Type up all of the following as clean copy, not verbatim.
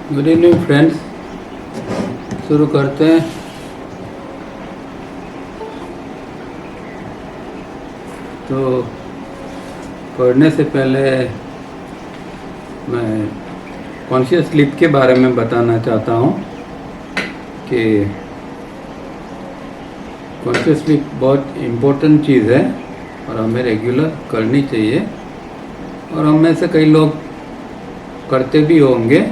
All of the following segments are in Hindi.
Good evening friends. शुरू करते हैं। तो पढ़ने से पहले मैं कॉन्शियस स्लीप के बारे में बताना चाहता हूँ कि कॉन्शियस स्लीप बहुत इम्पोर्टेंट चीज़ है और हमें रेगुलर करनी चाहिए। और हम में से कई लोग करते भी होंगे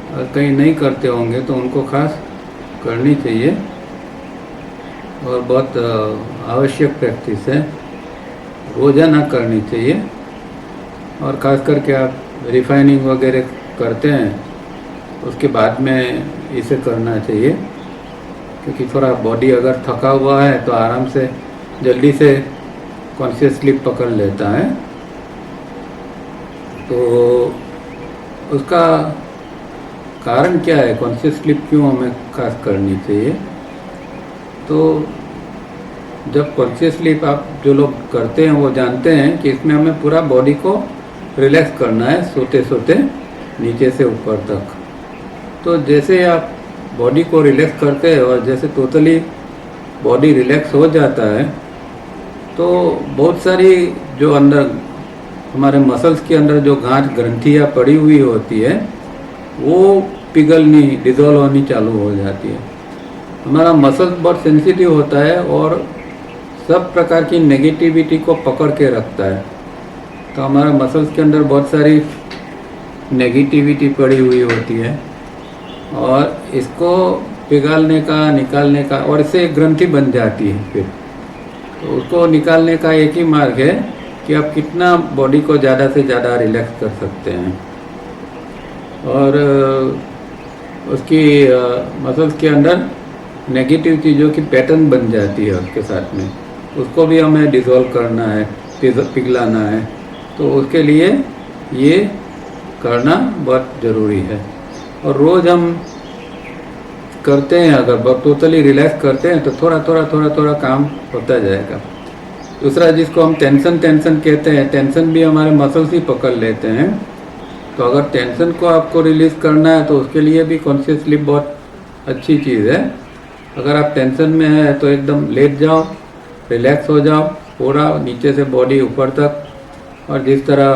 और कहीं नहीं करते होंगे, तो उनको खास करनी चाहिए और बहुत आवश्यक प्रैक्टिस है, रोज़ाना करनी चाहिए। और ख़ास करके आप रिफाइनिंग वगैरह करते हैं उसके बाद में इसे करना चाहिए, क्योंकि थोड़ा बॉडी अगर थका हुआ है तो आराम से जल्दी से कॉन्शियस स्लीप पकड़ लेता है। तो उसका कारण क्या है, कॉन्शियस स्लीप क्यों हमें खास करनी चाहिए? तो जब कॉन्शियस स्लीप आप जो लोग करते हैं वो जानते हैं कि इसमें हमें पूरा बॉडी को रिलैक्स करना है, सोते सोते नीचे से ऊपर तक। तो जैसे आप बॉडी को रिलैक्स करते हैं और जैसे टोटली बॉडी रिलैक्स हो जाता है, तो बहुत सारी जो अंदर हमारे मसल्स के अंदर जो गांठ ग्रंथियाँ पड़ी हुई होती है वो पिघलनी, डिज़ोल्व होनी चालू हो जाती है। हमारा मसल बहुत सेंसिटिव होता है और सब प्रकार की नेगेटिविटी को पकड़ के रखता है। तो हमारे मसल्स के अंदर बहुत सारी नेगेटिविटी पड़ी हुई होती है और इसको पिघालने का, निकालने का, और इससे एक ग्रंथि बन जाती है। फिर तो उसको निकालने का एक ही मार्ग है कि आप कितना बॉडी को ज़्यादा से ज़्यादा रिलैक्स कर सकते हैं। और उसकी मसल्स के अंदर नेगेटिव चीज़ों की पैटर्न बन जाती है उसके साथ में, उसको भी हमें डिज़ोल्व करना है, पिघलाना है। तो उसके लिए ये करना बहुत ज़रूरी है। और रोज़ हम करते हैं, अगर बहुत टोटली रिलैक्स करते हैं तो थोड़ा थोड़ा काम होता जाएगा। दूसरा, जिसको हम टेंशन कहते हैं, टेंशन भी हमारे मसल्स ही पकड़ लेते हैं। तो अगर टेंशन को आपको रिलीज़ करना है तो उसके लिए भी कॉन्शियस स्लीप बहुत अच्छी चीज़ है। अगर आप टेंशन में है तो एकदम लेट जाओ, रिलैक्स हो जाओ पूरा नीचे से बॉडी ऊपर तक। और जिस तरह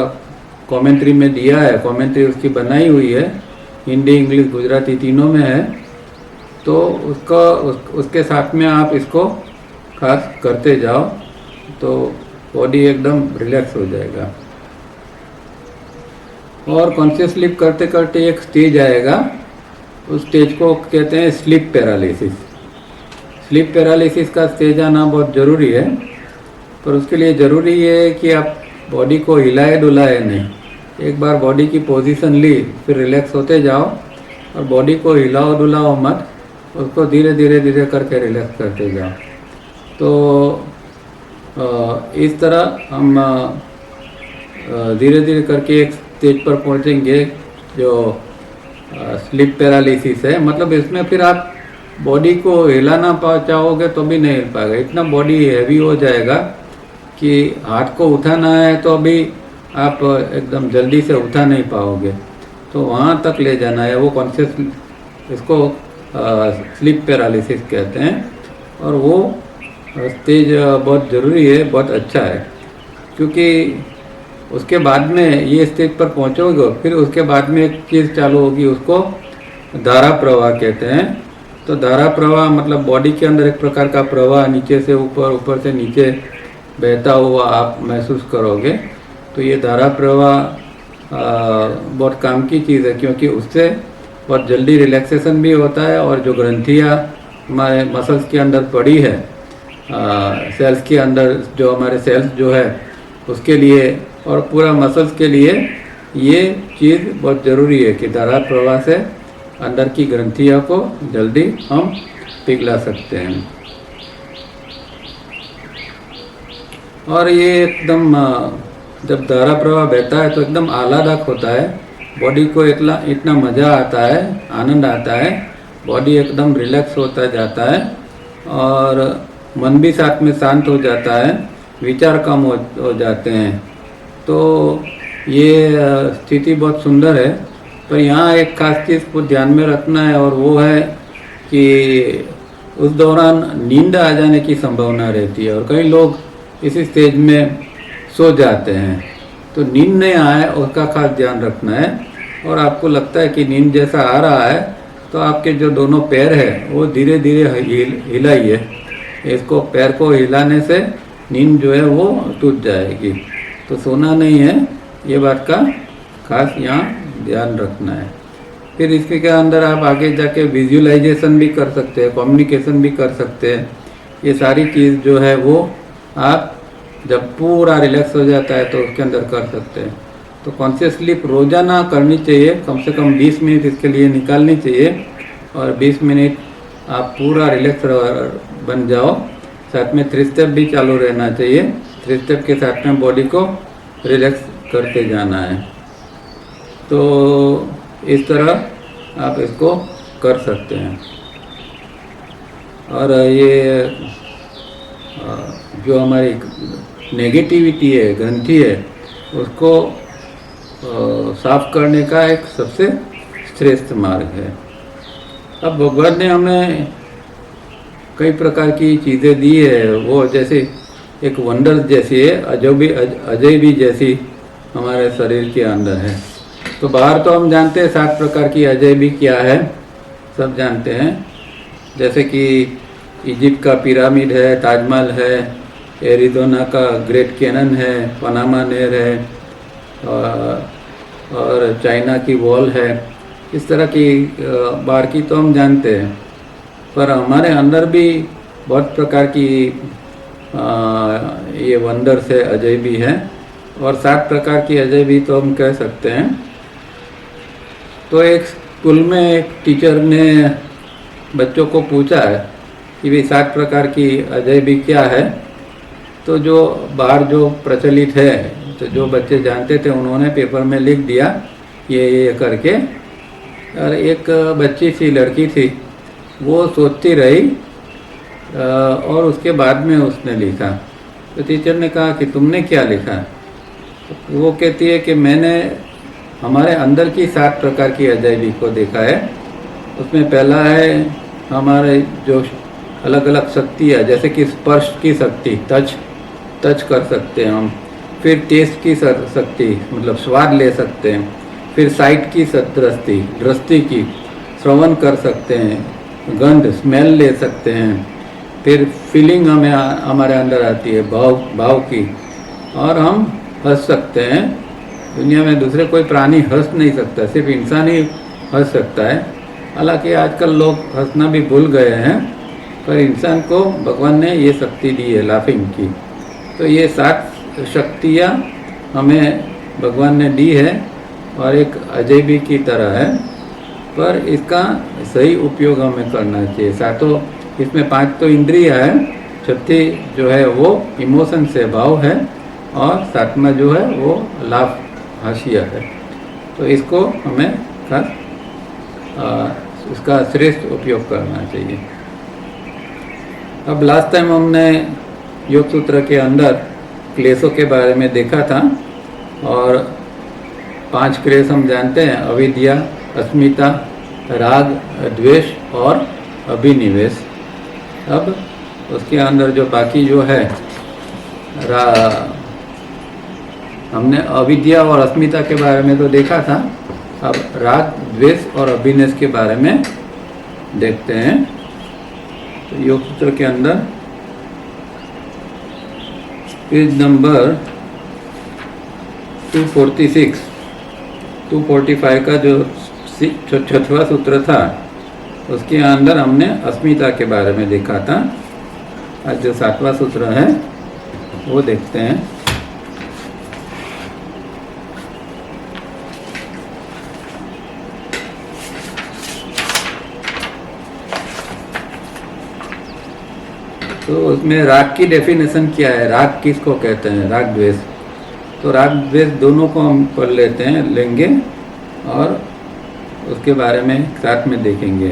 कमेंट्री में दिया है, कमेंट्री उसकी बनाई हुई है, हिंदी, इंग्लिश, गुजराती तीनों में है, तो उसके साथ में आप इसको खास करते जाओ तो बॉडी एकदम रिलैक्स हो जाएगा। और कॉन्शियस स्लीप करते करते एक स्टेज आएगा, उस स्टेज को कहते हैं स्लीप पैरालिसिस। स्लीप पैरालिसिस का स्टेज आना बहुत ज़रूरी है, पर उसके लिए ज़रूरी है कि आप बॉडी को हिलाए डुलाए नहीं। एक बार बॉडी की पोजीशन ली, फिर रिलैक्स होते जाओ और बॉडी को हिलाओ डुलाओ मत, उसको धीरे धीरे करके रिलैक्स करते जाओ। तो इस तरह हम धीरे धीरे करके एक स्टेज पर पहुंचेंगे जो स्लीप पैरालिसिस है। मतलब इसमें फिर आप बॉडी को हिलाना चाहोगे तो भी नहीं हिल पाएगा, इतना बॉडी हैवी हो जाएगा कि हाथ को उठाना है तो अभी आप एकदम जल्दी से उठा नहीं पाओगे। तो वहाँ तक ले जाना है, वो कॉन्शियस, इसको स्लीप पैरालिसिस कहते हैं। और वो स्टेज बहुत ज़रूरी है, बहुत अच्छा है, क्योंकि उसके बाद में ये स्टेज पर पहुँचोगे, फिर उसके बाद में एक चीज़ चालू होगी, उसको धारा प्रवाह कहते हैं। तो धारा प्रवाह मतलब बॉडी के अंदर एक प्रकार का प्रवाह नीचे से ऊपर, ऊपर से नीचे बहता हुआ आप महसूस करोगे। तो ये धारा प्रवाह बहुत काम की चीज़ है, क्योंकि उससे बहुत जल्दी रिलैक्सेशन भी होता है और जो ग्रंथियाँ हमारे मसल्स के अंदर पड़ी है, सेल्स के अंदर, जो हमारे सेल्स जो है उसके लिए और पूरा मसल्स के लिए ये चीज़ बहुत ज़रूरी है कि धारा प्रवाह से अंदर की ग्रंथियों को जल्दी हम पिघला सकते हैं। और ये एकदम जब धारा प्रवाह बहता है तो एकदम आह्लादक होता है, बॉडी को इतना मज़ा आता है, आनंद आता है, बॉडी एकदम रिलैक्स होता जाता है और मन भी साथ में शांत हो जाता है, विचार कम हो जाते हैं। तो ये स्थिति बहुत सुंदर है पर यहाँ एक खास चीज़ को ध्यान में रखना है, और वो है कि उस दौरान नींद आ जाने की संभावना रहती है और कई लोग इसी स्टेज में सो जाते हैं। तो नींद नहीं आए उसका खास ध्यान रखना है। और आपको लगता है कि नींद जैसा आ रहा है तो आपके जो दोनों पैर है वो धीरे धीरे हिलाइए। इसको पैर को हिलाने से नींद जो है वो टूट जाएगी। तो सोना नहीं है, ये बात का खास यहाँ ध्यान रखना है। फिर इसके अंदर आप आगे जाके विजुअलाइजेशन भी कर सकते हैं, कम्युनिकेशन भी कर सकते हैं। ये सारी चीज़ जो है वो आप जब पूरा रिलैक्स हो जाता है तो उसके अंदर कर सकते हैं। तो कॉन्शियस स्लीप रोज़ाना करनी चाहिए, कम से कम 20 मिनट इसके लिए निकालनी चाहिए। और 20 मिनट आप पूरा रिलैक्स बन जाओ। साथ में 3 स्टेप भी चालू रहना चाहिए। 3 स्टेप के साथ में बॉडी को रिलैक्स करते जाना है। तो इस तरह आप इसको कर सकते हैं। और ये जो हमारी नेगेटिविटी है, ग्रंथि है, उसको साफ करने का एक सबसे श्रेष्ठ मार्ग है। अब भगवान ने हमें कई प्रकार की चीज़ें दी है, वो जैसे एक वंडर जैसी है, अजयबी जैसी हमारे शरीर के अंदर है। तो बाहर तो हम जानते हैं 7 प्रकार की अजयबी क्या है, सब जानते हैं। जैसे कि इजिप्ट का पिरामिड है, ताजमहल है, एरिज़ोना का ग्रेट कैनन है, पनामा नहर है, और चाइना की वॉल है। इस तरह की बाहर की तो हम जानते हैं, पर हमारे अंदर भी बहुत प्रकार की ये वंडर से अजयबी है। और 7 प्रकार की अजयबी तो हम कह सकते हैं। तो एक स्कूल में एक टीचर ने बच्चों को पूछा है कि भाई 7 प्रकार की अजयबी क्या है। तो जो बाहर जो प्रचलित है, तो जो बच्चे जानते थे उन्होंने पेपर में लिख दिया ये करके। और एक बच्ची सी लड़की थी, वो सोचती रही और उसके बाद में उसने लिखा। तो टीचर ने कहा कि तुमने क्या लिखा। तो वो कहती है कि मैंने हमारे अंदर की 7 प्रकार की अजयबी को देखा है। उसमें पहला है हमारे जो अलग अलग शक्तियाँ, जैसे कि स्पर्श की शक्ति, टच कर सकते हैं हम। फिर टेस्ट की शक्ति, मतलब स्वाद ले सकते हैं। फिर साइट की दृष्टि की, श्रवण कर सकते हैं, गंध स्मेल ले सकते हैं। फिर फीलिंग हमें हमारे अंदर आती है, भाव की। और हम हंस सकते हैं। दुनिया में दूसरे कोई प्राणी हंस नहीं सकता, सिर्फ इंसान ही हंस सकता है। हालांकि आजकल लोग हंसना भी भूल गए हैं, पर इंसान को भगवान ने ये शक्ति दी है, लाफिंग की। तो ये 7 शक्तियाँ हमें भगवान ने दी है और एक अजयबी की तरह है, पर इसका सही उपयोग हमें करना चाहिए। सातों, इसमें 5 तो इंद्रिय है, 6थी जो है वो इमोशन से भाव है, और 7वां जो है वो लाभ, हाशिया है। तो इसको हमें खास उसका श्रेष्ठ उपयोग करना चाहिए। अब लास्ट टाइम हमने योग सूत्र के अंदर क्लेशों के बारे में देखा था, और 5 क्लेश हम जानते हैं, अविद्या, अस्मिता, राग, द्वेष और अभिनिवेश। अब उसके अंदर जो बाकी जो है, हमने अविद्या और अस्मिता के बारे में तो देखा था। अब राग, द्वेष और अभिनिवेश के बारे में देखते हैं। तो योग सूत्र के अंदर पेज नंबर 246, 245 का जो 6वां सूत्र था, उसके अंदर हमने अस्मिता के बारे में देखा था। आज जो 7वां सूत्र है वो देखते हैं। तो उसमें राग की डेफिनेशन क्या है, राग किसको कहते हैं, राग द्वेष। तो राग द्वेष दोनों को हम पढ़ लेंगे और उसके बारे में साथ में देखेंगे।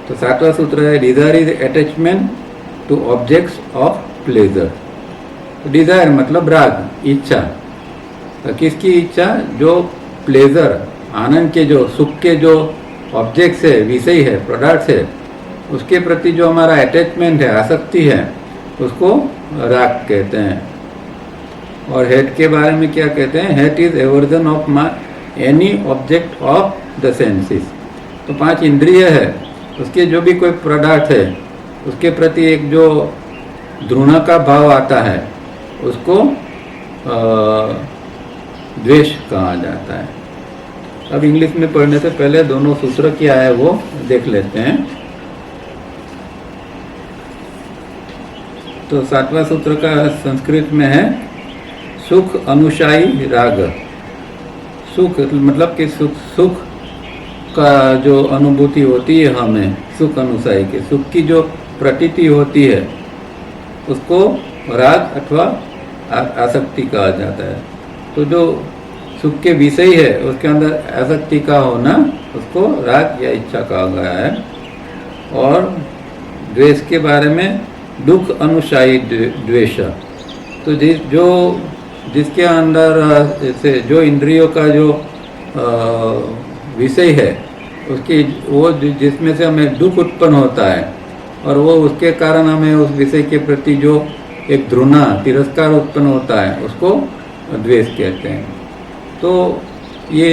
तो 7वां सूत्र है, desire is attachment to objects of pleasure. Desire मतलब राग, इच्छा। तो किसकी इच्छा, जो प्लेजर आनंद के जो सुख के जो ऑब्जेक्ट्स है, विषय है, प्रोडक्ट्स है, उसके प्रति जो हमारा अटैचमेंट है, आसक्ति है, उसको राग कहते हैं। और हेट के बारे में क्या कहते हैं? Hate is aversion of any object of the senses. तो 5 इंद्रिय है, उसके जो भी कोई प्रोडक्ट है उसके प्रति एक जो घृणा का भाव आता है उसको द्वेष कहा जाता है। अब इंग्लिश में पढ़ने से पहले दोनों सूत्र क्या है वो देख लेते हैं। तो 7वां सूत्र का संस्कृत में है सुख अनुशायी राग। सुख मतलब कि सुख का जो अनुभूति होती है हमें, सुख अनुसाई के सुख की जो प्रतीति होती है उसको राग अथवा आसक्ति कहा जाता है। तो जो सुख के विषय है उसके अंदर आसक्ति का होना उसको राग या इच्छा कहा गया है। और द्वेष के बारे में दुख अनुशायी द्वेष। तो जिसके अंदर जैसे जो इंद्रियों का जो विषय है उसकी वो जिसमें से हमें दुख उत्पन्न होता है और वो उसके कारण हमें उस विषय के प्रति जो एक घृणा तिरस्कार उत्पन्न होता है उसको द्वेष कहते हैं। तो ये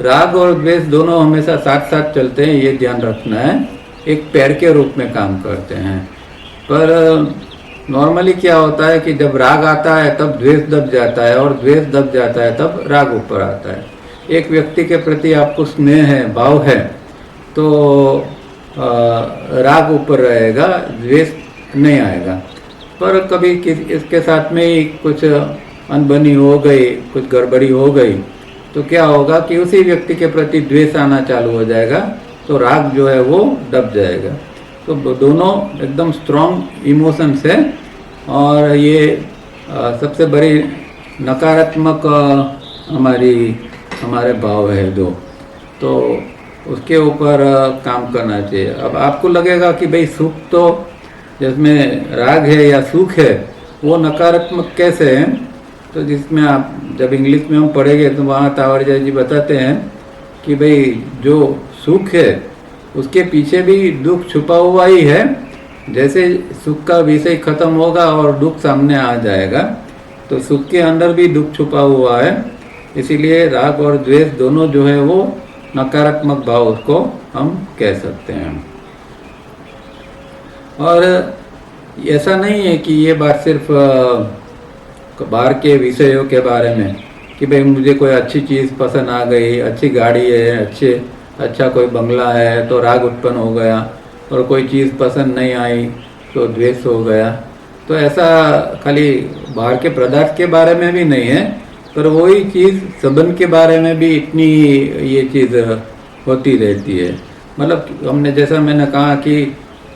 राग और द्वेष दोनों हमेशा साथ साथ चलते हैं, ये ध्यान रखना है, एक पैर के रूप में काम करते हैं। पर नॉर्मली क्या होता है कि जब राग आता है तब द्वेष दब जाता है और द्वेष दब जाता है तब राग ऊपर आता है। एक व्यक्ति के प्रति आपको स्नेह है, भाव है, तो राग ऊपर रहेगा, द्वेष नहीं आएगा। पर कभी इसके साथ में ही कुछ अनबनी हो गई, कुछ गड़बड़ी हो गई, तो क्या होगा कि उसी व्यक्ति के प्रति द्वेष आना चालू हो जाएगा, तो राग जो है वो दब जाएगा। तो दोनों एकदम स्ट्रॉन्ग इमोशंस है और ये सबसे बड़ी नकारात्मक हमारे भाव है दो, तो उसके ऊपर काम करना चाहिए। अब आपको लगेगा कि भाई सुख तो जिसमें राग है या सुख है वो नकारात्मक कैसे है, तो जिसमें आप जब इंग्लिश में हम पढ़ेंगे तो वहाँ तावड़जा जी बताते हैं कि भाई जो सुख है उसके पीछे भी दुख छुपा हुआ ही है। जैसे सुख का विषय खत्म होगा और दुख सामने आ जाएगा, तो सुख के अंदर भी दुख छुपा हुआ है। इसीलिए राग और द्वेष दोनों जो है वो नकारात्मक भाव उसको हम कह सकते हैं। और ऐसा नहीं है कि ये बात सिर्फ बाहर के विषयों के बारे में कि भाई मुझे कोई अच्छी चीज़ पसंद आ गई, अच्छी गाड़ी है, अच्छा कोई बंगला है तो राग उत्पन्न हो गया, और कोई चीज़ पसंद नहीं आई तो द्वेष हो गया। तो ऐसा खाली बाहर के पदार्थ के बारे में भी नहीं है, पर वही चीज़ संबंध के बारे में भी इतनी ये चीज़ होती रहती है। मतलब हमने जैसा मैंने कहा कि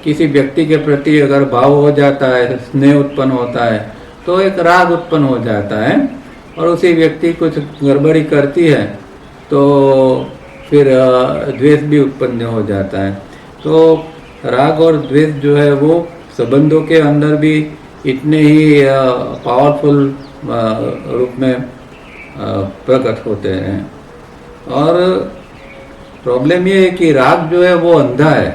किसी व्यक्ति के प्रति अगर भाव हो जाता है, स्नेह उत्पन्न होता है, तो एक राग उत्पन्न हो जाता है, और उसी व्यक्ति कुछ गड़बड़ी करती है तो फिर द्वेष भी उत्पन्न हो जाता है। तो राग और द्वेष जो है वो संबंधों के अंदर भी इतने ही पावरफुल रूप में प्रकट होते हैं। और प्रॉब्लम ये है कि राग जो है वो अंधा है,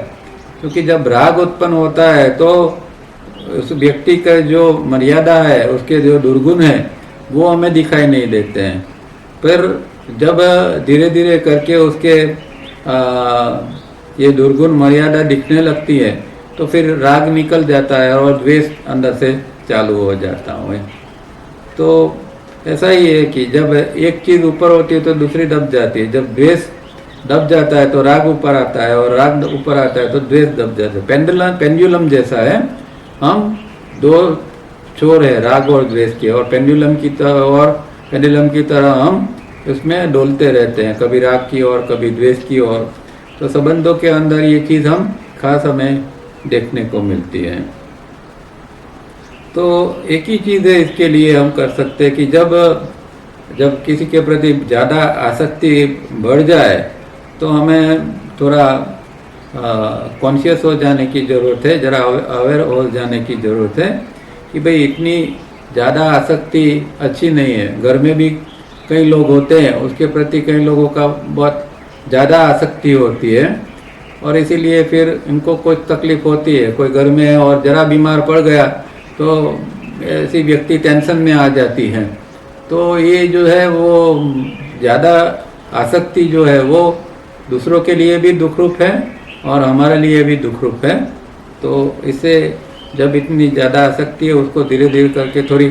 क्योंकि जब राग उत्पन्न होता है तो उस व्यक्ति का जो मर्यादा है, उसके जो दुर्गुण है वो हमें दिखाई नहीं देते हैं। फिर जब धीरे धीरे करके उसके ये दुर्गुण मर्यादा दिखने लगती है तो फिर राग निकल जाता है और द्वेष अंदर से चालू हो जाता है। तो ऐसा ही है कि जब एक चीज़ ऊपर होती है तो दूसरी दब जाती है। जब द्वेष दब जाता है तो राग ऊपर आता है, और राग ऊपर आता है तो द्वेष दब जाता है। पेंडुलम जैसा है, हम दो छोर है राग और द्वेष के, और पेंडुलम की तरह हम उसमें डोलते रहते हैं, कभी राग की ओर कभी द्वेष की ओर। तो संबंधों के अंदर ये चीज़ हम खास हमें देखने को मिलती है। तो एक ही चीज़ है इसके लिए हम कर सकते हैं कि जब किसी के प्रति ज़्यादा आसक्ति बढ़ जाए तो हमें थोड़ा कॉन्शियस हो जाने की ज़रूरत है, ज़रा अवेयर हो जाने की ज़रूरत है कि भाई इतनी ज़्यादा आसक्ति अच्छी नहीं है। घर में भी कई लोग होते हैं उसके प्रति कई लोगों का बहुत ज़्यादा आसक्ति होती है, और इसीलिए फिर इनको कोई तकलीफ होती है। कोई घर में है और ज़रा बीमार पड़ गया तो ऐसी व्यक्ति टेंशन में आ जाती है। तो ये जो है वो ज़्यादा आसक्ति जो है वो दूसरों के लिए भी दुखरूप है और हमारे लिए भी दुखरूप है। तो इससे जब इतनी ज़्यादा आसक्ति है उसको धीरे धीरे करके थोड़ी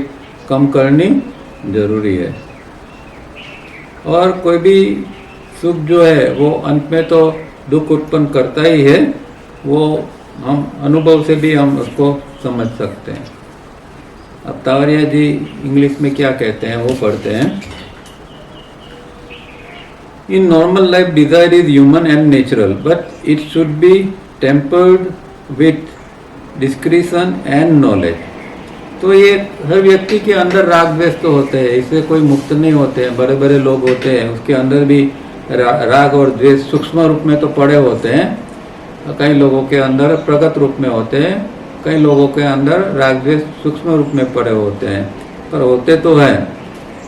कम करनी ज़रूरी है। और कोई भी सुख जो है वो अंत में तो दुख उत्पन्न करता ही है, वो हम अनुभव से भी हम उसको समझ सकते हैं। अब तावरिया जी इंग्लिश में क्या कहते हैं वो पढ़ते हैं। In normal life desire is human and natural, but it should be tempered with discretion and knowledge. तो ये हर व्यक्ति के अंदर राग द्वेष तो होते हैं, इससे कोई मुक्त नहीं होते हैं। बड़े बड़े लोग होते हैं उसके अंदर भी राग और द्वेष सूक्ष्म रूप में तो पड़े होते हैं। कई लोगों के अंदर प्रकट रूप में होते हैं, कई लोगों के अंदर राग द्वेष सूक्ष्म रूप में पड़े होते हैं, पर होते तो हैं।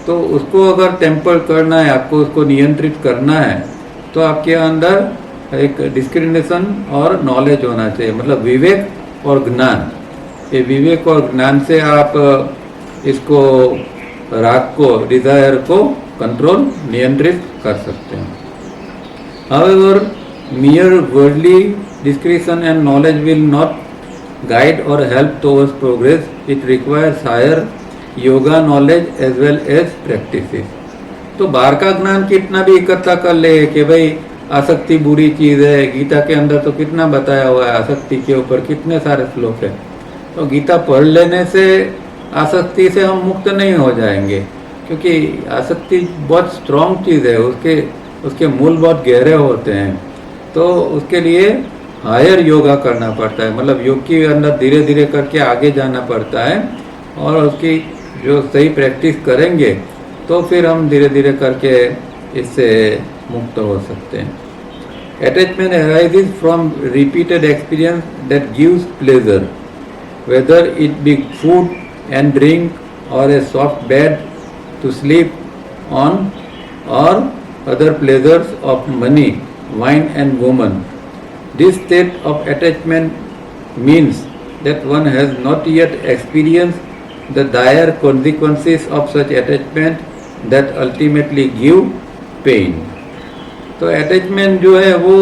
तो उसको अगर टेम्पर करना है, आपको उसको नियंत्रित करना है, तो आपके अंदर एक डिस्क्रिमिनेशन और नॉलेज होना चाहिए, मतलब विवेक और ज्ञान। ये विवेक और ज्ञान से आप इसको राग को, डिजायर को कंट्रोल, नियंत्रित कर सकते हैं। However, mere worldly discretion and knowledge will not guide or help towards progress. It requires higher yoga knowledge as well as practices. तो बाहर का ज्ञान कितना भी इकट्ठा कर ले कि भाई आसक्ति बुरी चीज़ है, गीता के अंदर तो कितना बताया हुआ है आसक्ति के ऊपर, कितने सारे श्लोक है। तो गीता पढ़ लेने से आसक्ति से हम मुक्त नहीं हो जाएंगे, क्योंकि आसक्ति बहुत स्ट्रॉन्ग चीज़ है, उसके मूल बहुत गहरे होते हैं। तो उसके लिए हायर योगा करना पड़ता है, मतलब योग के अंदर धीरे धीरे करके आगे जाना पड़ता है, और उसकी जो सही प्रैक्टिस करेंगे तो फिर हम धीरे धीरे करके इससे मुक्त हो सकते हैं। Attachment arises from repeated experience that gives pleasure, whether it be food and drink or a soft bed to sleep on or other pleasures of money, wine and woman. This state of attachment means that one has not yet experienced the dire consequences of such attachment that ultimately give pain. तो अटैचमेंट जो है वो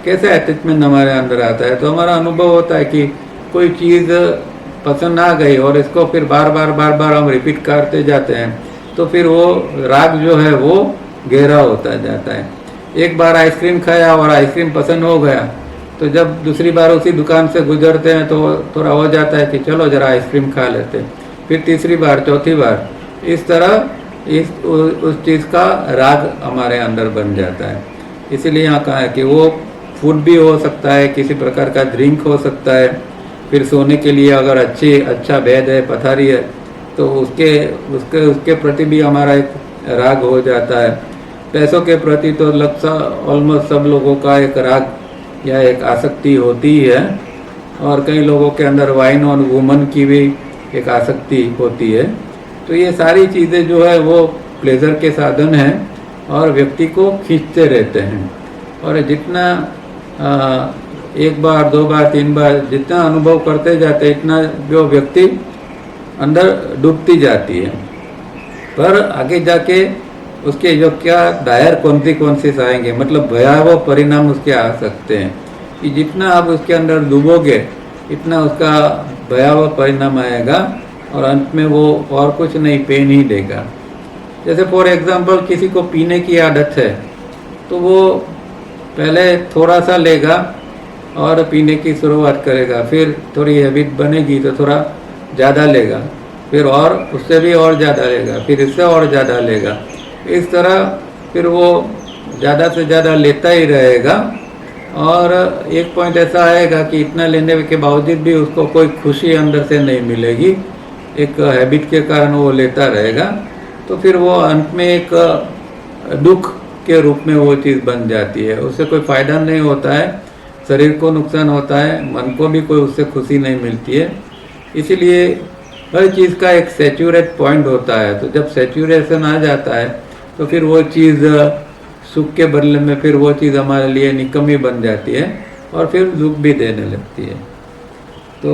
कैसे अटैचमेंट हमारे अंदर आता है, तो हमारा अनुभव होता है कि कोई चीज़ पसंद आ गई और इसको फिर बार बार हम रिपीट करते जाते हैं, तो फिर वो राग जो है वो गहरा होता जाता है। एक बार आइसक्रीम खाया और आइसक्रीम पसंद हो गया, तो जब दूसरी बार उसी दुकान से गुजरते हैं तो थोड़ा हो जाता है कि चलो ज़रा आइसक्रीम खा लेते हैं, फिर तीसरी बार, चौथी बार, इस तरह उस चीज़ का राग हमारे अंदर बन जाता है। इसीलिए यहाँ कहा है कि वो फूड भी हो सकता है, किसी प्रकार का ड्रिंक हो सकता है, फिर सोने के लिए अगर अच्छा बेड है, पथारी है, तो उसके प्रति भी हमारा एक राग हो जाता है। पैसों के प्रति तो ऑलमोस्ट सब लोगों का एक राग या एक आसक्ति होती ही है, और कई लोगों के अंदर वाइन और वुमन की भी एक आसक्ति होती है। तो ये सारी चीज़ें जो है वो प्लेजर के साधन हैं और व्यक्ति को खींचते रहते हैं, और जितना एक बार, दो बार, तीन बार जितना अनुभव करते जाते इतना जो व्यक्ति अंदर डूबती जाती है। पर आगे जाके उसके जो क्या डायर कॉन्सिक्वेंसेस आएंगे, मतलब भयावह परिणाम उसके आ सकते हैं, कि जितना आप उसके अंदर डूबोगे इतना उसका भयावह परिणाम आएगा, और अंत में वो और कुछ नहीं, पेन ही देगा। जैसे फॉर एग्जांपल किसी को पीने की आदत है, तो वो पहले थोड़ा सा लेगा और पीने की शुरुआत करेगा, फिर थोड़ी हैबिट बनेगी तो थोड़ा ज़्यादा लेगा, फिर और उससे भी और ज़्यादा लेगा, फिर इससे और ज़्यादा लेगा। इस तरह फिर वो ज़्यादा से ज़्यादा लेता ही रहेगा, और एक पॉइंट ऐसा आएगा कि इतना लेने के बावजूद भी उसको कोई खुशी अंदर से नहीं मिलेगी, एक हैबिट के कारण वो लेता रहेगा। तो फिर वो अंत में एक दुख के रूप में वो चीज़ बन जाती है, उससे कोई फ़ायदा नहीं होता है, शरीर को नुकसान होता है, मन को भी कोई उससे खुशी नहीं मिलती है। इसीलिए हर चीज़ का एक सैचुरेट पॉइंट होता है, तो जब सैचुरेशन आ जाता है तो फिर वो चीज़ सुख के बदले में फिर वो चीज़ हमारे लिए निकम्मी बन जाती है और फिर दुख भी देने लगती है। तो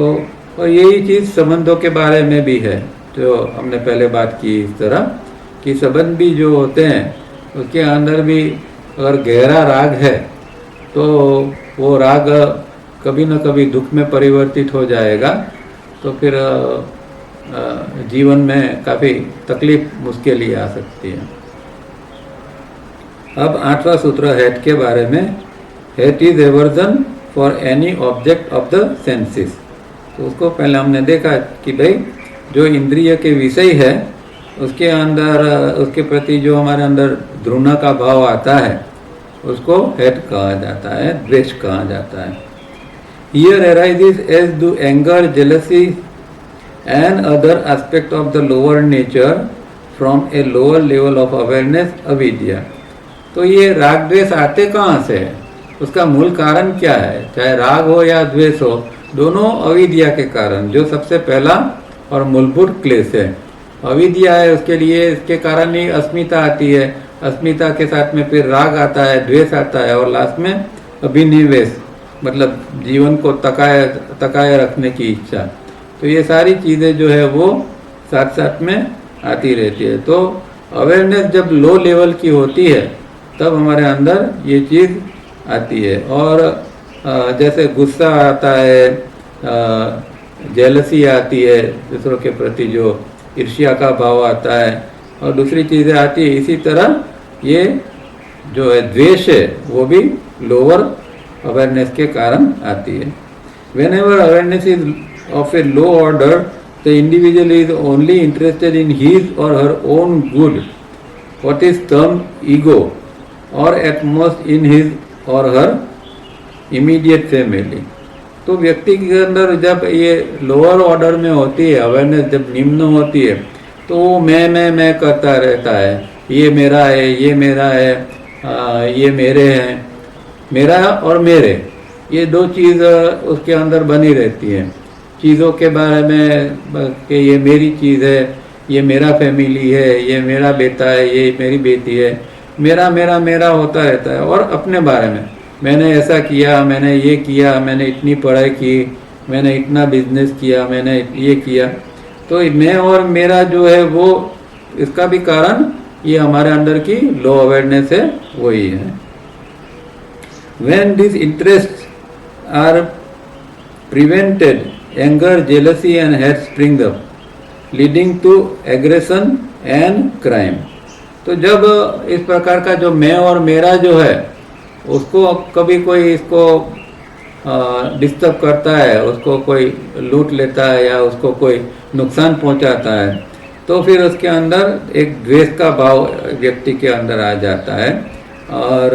और यही चीज़ संबंधों के बारे में भी है, जो हमने पहले बात की इस तरह कि संबंध भी जो होते हैं उसके अंदर भी अगर गहरा राग है तो वो राग कभी न कभी दुख में परिवर्तित हो जाएगा, तो फिर जीवन में काफ़ी तकलीफ मुश्किल ही आ सकती है। अब 8वां सूत्र हेट के बारे में। Hate is aversion for any object of the senses. तो उसको पहले हमने देखा कि भाई जो इंद्रिय के विषय है उसके अंदर, उसके प्रति जो हमारे अंदर घृणा का भाव आता है उसको हेट कहा जाता है, द्वेष कहा जाता है। Here arises as do anger, jealousy and other aspect of the lower nature from a lower level of awareness, avidya. तो ये राग द्वेष आते कहाँ से है, उसका मूल कारण क्या है? चाहे राग हो या द्वेष हो, दोनों अविद्या के कारण, जो सबसे पहला और मूलभूत क्लेश है अविद्या है, उसके लिए इसके कारण ही अस्मिता आती है, अस्मिता के साथ में फिर राग आता है, द्वेष आता है और लास्ट में अभिनिवेश, मतलब जीवन को तकाए रखने की इच्छा। तो ये सारी चीज़ें जो है वो साथ साथ में आती रहती है। तो अवेयरनेस जब लो लेवल की होती है तब हमारे अंदर ये चीज़ आती है। और जैसे गुस्सा आता है, जेलसी आती है, दूसरों के प्रति जो ईर्ष्या का भाव आता है और दूसरी चीज़ें आती है। इसी तरह ये जो है द्वेष है वो भी लोअर अवेयरनेस के कारण आती है। Whenever awareness is of a low order, the individual is only interested in his or her own good, what is termed ego, or at most in his or her immediate family. तो व्यक्ति के अंदर जब ये लोअर ऑर्डर में होती है, अवेयरनेस जब निम्न होती है, तो वो मैं करता रहता है, ये मेरा है, ये मेरा है, ये मेरे हैं, मेरा और मेरे, ये दो चीज़ उसके अंदर बनी रहती है। चीज़ों के बारे में कि ये मेरी चीज़ है, ये मेरा फैमिली है, ये मेरा बेटा है, ये मेरी बेटी है, मेरा मेरा मेरा होता रहता है। और अपने बारे में मैंने ऐसा किया, मैंने ये किया, मैंने इतनी पढ़ाई की, मैंने इतना बिजनेस किया, मैंने ये किया। तो मैं और मेरा जो है वो, इसका भी कारण ये हमारे अंदर की लो अवेयरनेस है, वही है। When these interests are prevented, anger, jealousy and hate spring up, leading to aggression and crime. तो जब इस प्रकार का जो मैं और मेरा जो है उसको कभी कोई इसको डिस्टर्ब करता है, उसको कोई लूट लेता है या उसको कोई नुकसान पहुंचाता है, तो फिर उसके अंदर एक द्वेष का भाव व्यक्ति के अंदर आ जाता है और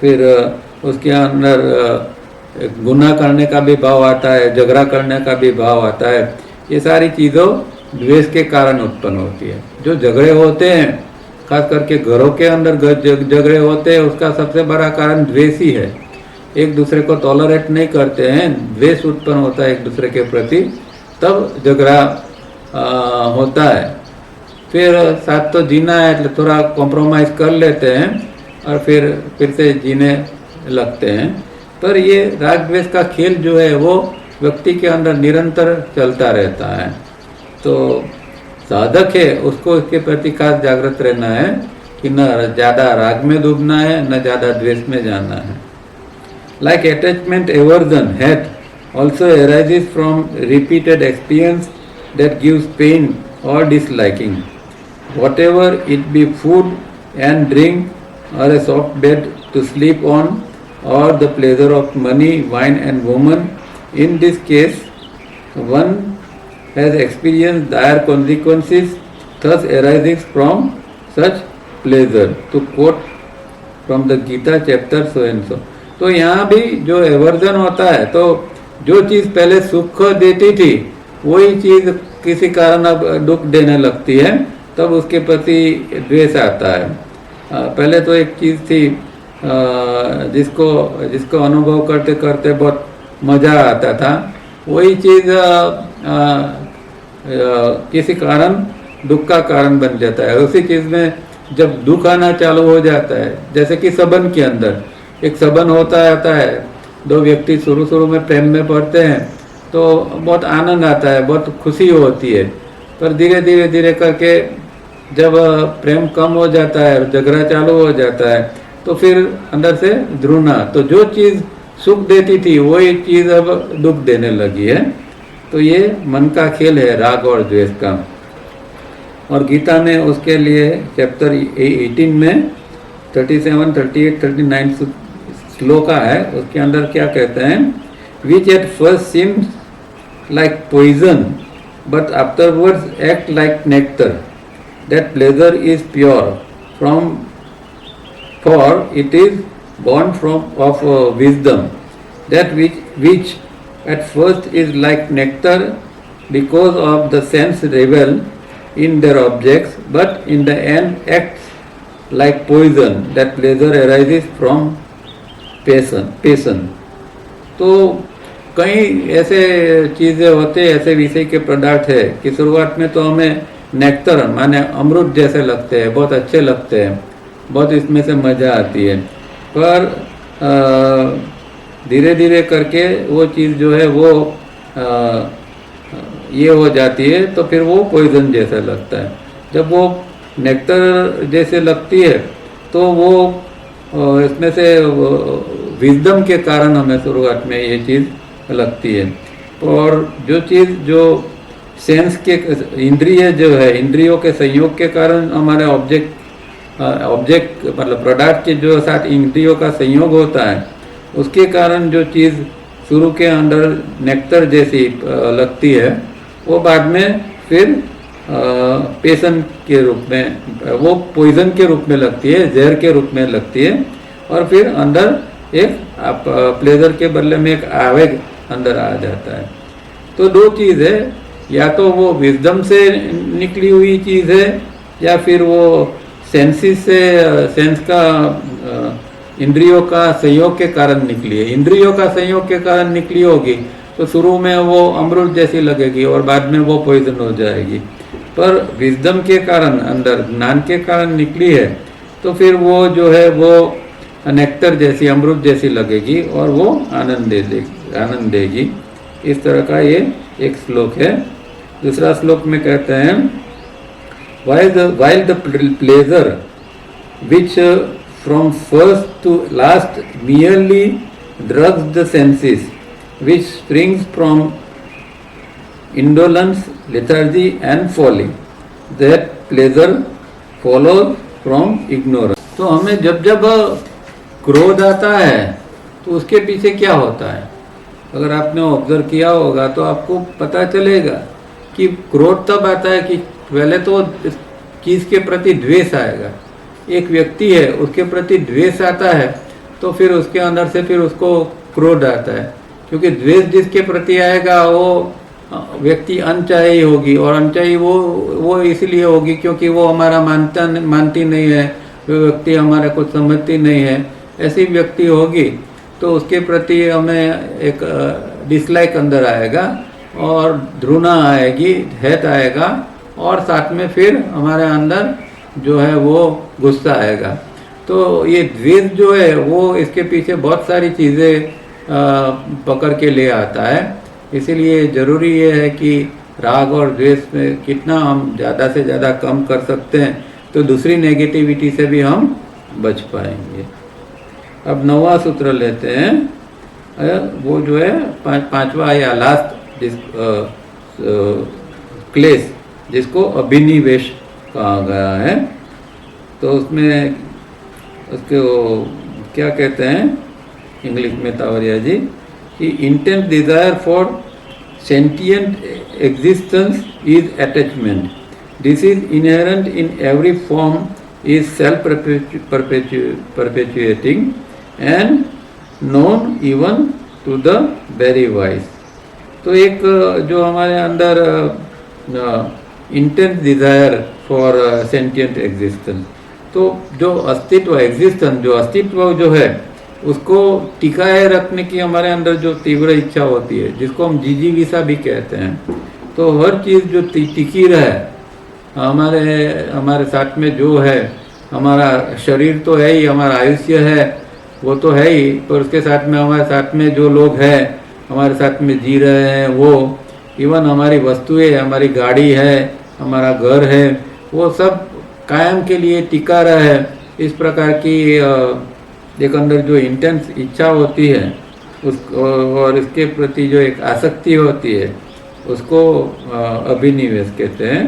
फिर उसके अंदर गुनाह करने का भी भाव आता है, झगड़ा करने का भी भाव आता है। ये सारी चीज़ों द्वेष के कारण उत्पन्न होती है। जो झगड़े होते हैं, खास करके घरों के अंदर झगड़े होते हैं, उसका सबसे बड़ा कारण द्वेष ही है। एक दूसरे को टॉलरेट नहीं करते हैं, द्वेष उत्पन्न होता है एक दूसरे के प्रति, तब झगड़ा होता है। फिर साथ तो जीना है, तो थोड़ा कॉम्प्रोमाइज़ कर लेते हैं और फिर से जीने लगते हैं। पर ये राग द्वेष का खेल जो है वो व्यक्ति के अंदर निरंतर चलता रहता है। तो साधक है उसको इसके प्रति खास जागृत रहना है कि न ज़्यादा राग में डूबना है, न ज़्यादा द्वेष में जाना है। Like attachment, aversion, hate also arises from repeated experience that gives pain or disliking. Whatever it be, food and drink, or a soft bed to sleep on, or the pleasure of money, wine and woman. In this case, one has experienced dire consequences thus arising from such pleasure. To quote from the Gita chapter so and so. तो यहाँ भी जो एवर्जन होता है, तो जो चीज़ पहले सुख देती थी वही चीज़ किसी कारण अब दुख देने लगती है, तब उसके प्रति द्वेष आता है। पहले तो एक चीज़ थी जिसको अनुभव करते करते बहुत मज़ा आता था, वही चीज़ किसी कारण दुख का कारण बन जाता है। उसी चीज़ में जब दुख आना चालू हो जाता है, जैसे कि सबन के अंदर एक सबन होता आता है, दो व्यक्ति शुरू शुरू में प्रेम में पड़ते हैं तो बहुत आनंद आता है, बहुत खुशी होती है, पर धीरे धीरे धीरे करके जब प्रेम कम हो जाता है और झगड़ा चालू हो जाता है तो फिर अंदर से घृणा, तो जो चीज़ सुख देती थी वही चीज़ अब दुख देने लगी है। तो ये मन का खेल है राग और द्वेष का। और गीता में उसके लिए चैप्टर 18 में 37, 38, 39 श्लोका है, उसके अंदर क्या कहते हैं, which at first seems like poison but afterwards act like nectar, that pleasure is pure from for it is born from of wisdom, that which at first is like nectar because of the sense revel in their objects, but in the end acts like poison, that pleasure arises from passion. तो कई ऐसे चीज़ें होते, ऐसे विषय के पदार्थ है कि शुरुआत में तो हमें नेक्टर माने अमृत जैसे लगते हैं, बहुत अच्छे लगते हैं, बहुत इसमें से मज़ा आती है, पर धीरे धीरे करके वो चीज़ जो है वो ये हो जाती है तो फिर वो पॉइजन जैसा लगता है। जब वो नेक्टर जैसे लगती है तो वो इसमें से विजडम के कारण हमें शुरुआत में ये चीज़ लगती है। और जो चीज़ जो सेंस के इंद्रिय जो है, इंद्रियों के संयोग के कारण हमारे ऑब्जेक्ट मतलब पदार्थ के जो साथ इंद्रियों का संयोग होता है, उसके कारण जो चीज़ शुरू के अंदर नेक्टर जैसी लगती है वो बाद में फिर पेशन के रूप में, वो पॉइजन के रूप में लगती है, जहर के रूप में लगती है, और फिर अंदर एक प्लेजर के बदले में एक आवेग अंदर आ जाता है। तो दो चीज़ है, या तो वो विजडम से निकली हुई चीज़ है या फिर वो सेंसिस से, सेंस का इंद्रियों का संयोग के कारण निकली है। इंद्रियों का संयोग के कारण निकली होगी तो शुरू में वो अमृत जैसी लगेगी और बाद में वो पॉइजन हो जाएगी, पर विजडम के कारण, अंदर ज्ञान के कारण निकली है तो फिर वो जो है वो नेक्टर जैसी, अमृत जैसी लगेगी और वो आनंद देगी। इस तरह का ये एक श्लोक है। दूसरा श्लोक में कहते हैं, while the pleasure which from first to last merely drugs the senses, which springs from indolence, lethargy and folly, that pleasure follows from ignorance। तो हमें जब जब क्रोध आता है तो उसके पीछे क्या होता है, अगर आपने ऑब्जर्व किया होगा तो आपको पता चलेगा कि क्रोध तब आता है कि पहले तो इस चीज़ के प्रति द्वेष आएगा। एक व्यक्ति है, उसके प्रति द्वेष आता है तो फिर उसके अंदर से फिर उसको क्रोध आता है, क्योंकि द्वेष जिसके प्रति आएगा वो व्यक्ति अनचाही होगी, और अनचाही वो इसलिए होगी क्योंकि वो हमारा मानती नहीं है, वो व्यक्ति हमारा कुछ समझती नहीं है, ऐसी व्यक्ति होगी तो उसके प्रति हमें एक डिसलाइक अंदर आएगा और घृणा आएगी, हेट आएगा, और साथ में फिर हमारे अंदर जो है वो गुस्सा आएगा। तो ये द्वेष जो है वो इसके पीछे बहुत सारी चीज़ें पकड़ के ले आता है। इसीलिए ज़रूरी ये है कि राग और द्वेष में कितना हम ज़्यादा से ज़्यादा कम कर सकते हैं तो दूसरी नेगेटिविटी से भी हम बच पाएंगे। अब 9वां सूत्र लेते हैं, वो जो है पांचवा या लास्ट क्लेश, जिसको अभिनिवेश कहा गया है। तो उसमें उसको क्या कहते हैं इंग्लिश में तावरिया जी, कि intense desire for sentient existence is attachment, this is inherent in every form, is self perpetuating and known even to the very wise. तो एक जो हमारे अंदर intense desire for sentient existence, तो जो अस्तित्व एग्जिस्टेंस जो अस्तित्व जो है उसको टिकाए रखने की हमारे अंदर जो तीव्र इच्छा होती है, जिसको हम जिजीविषा भी कहते हैं। तो हर चीज़ जो टिकी रहे हमारे साथ में जो है हमारा शरीर तो है ही, हमारा आयुष्य है वो तो है ही, पर उसके साथ में हमारे साथ में जो लोग हैं हमारे साथ में जी रहे हैं, वो इवन हमारी वस्तुएं, हमारी गाड़ी है, हमारा घर है, वो सब कायम के लिए टिका रहे। इस प्रकार की एक अंदर जो इंटेंस इच्छा होती है उस और इसके प्रति जो एक आसक्ति होती है उसको अभिनिवेश कहते हैं।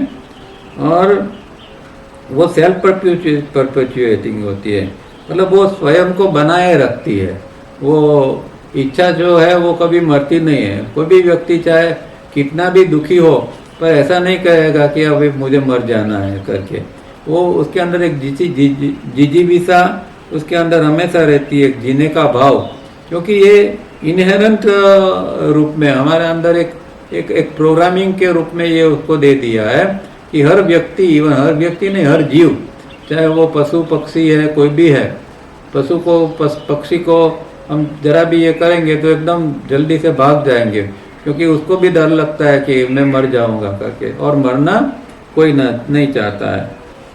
और वो सेल्फ परपेचुएटिंग होती है, मतलब वो स्वयं को बनाए रखती है। वो इच्छा जो है वो कभी मरती नहीं है। कोई भी व्यक्ति चाहे कितना भी दुखी हो पर ऐसा नहीं कहेगा कि अभी मुझे मर जाना है करके। वो उसके अंदर एक जिजीविसा उसके अंदर हमेशा रहती है, एक जीने का भाव, क्योंकि ये इनहेरेंट रूप में हमारे अंदर एक प्रोग्रामिंग के रूप में ये उसको दे दिया है कि हर व्यक्ति, इवन हर व्यक्ति नहीं, हर जीव, चाहे वो पशु पक्षी है, कोई भी है, पशु को पक्षी को हम जरा भी ये करेंगे तो एकदम जल्दी से भाग जाएंगे, क्योंकि उसको भी डर लगता है कि मैं मर जाऊंगा करके, और मरना कोई नहीं चाहता है।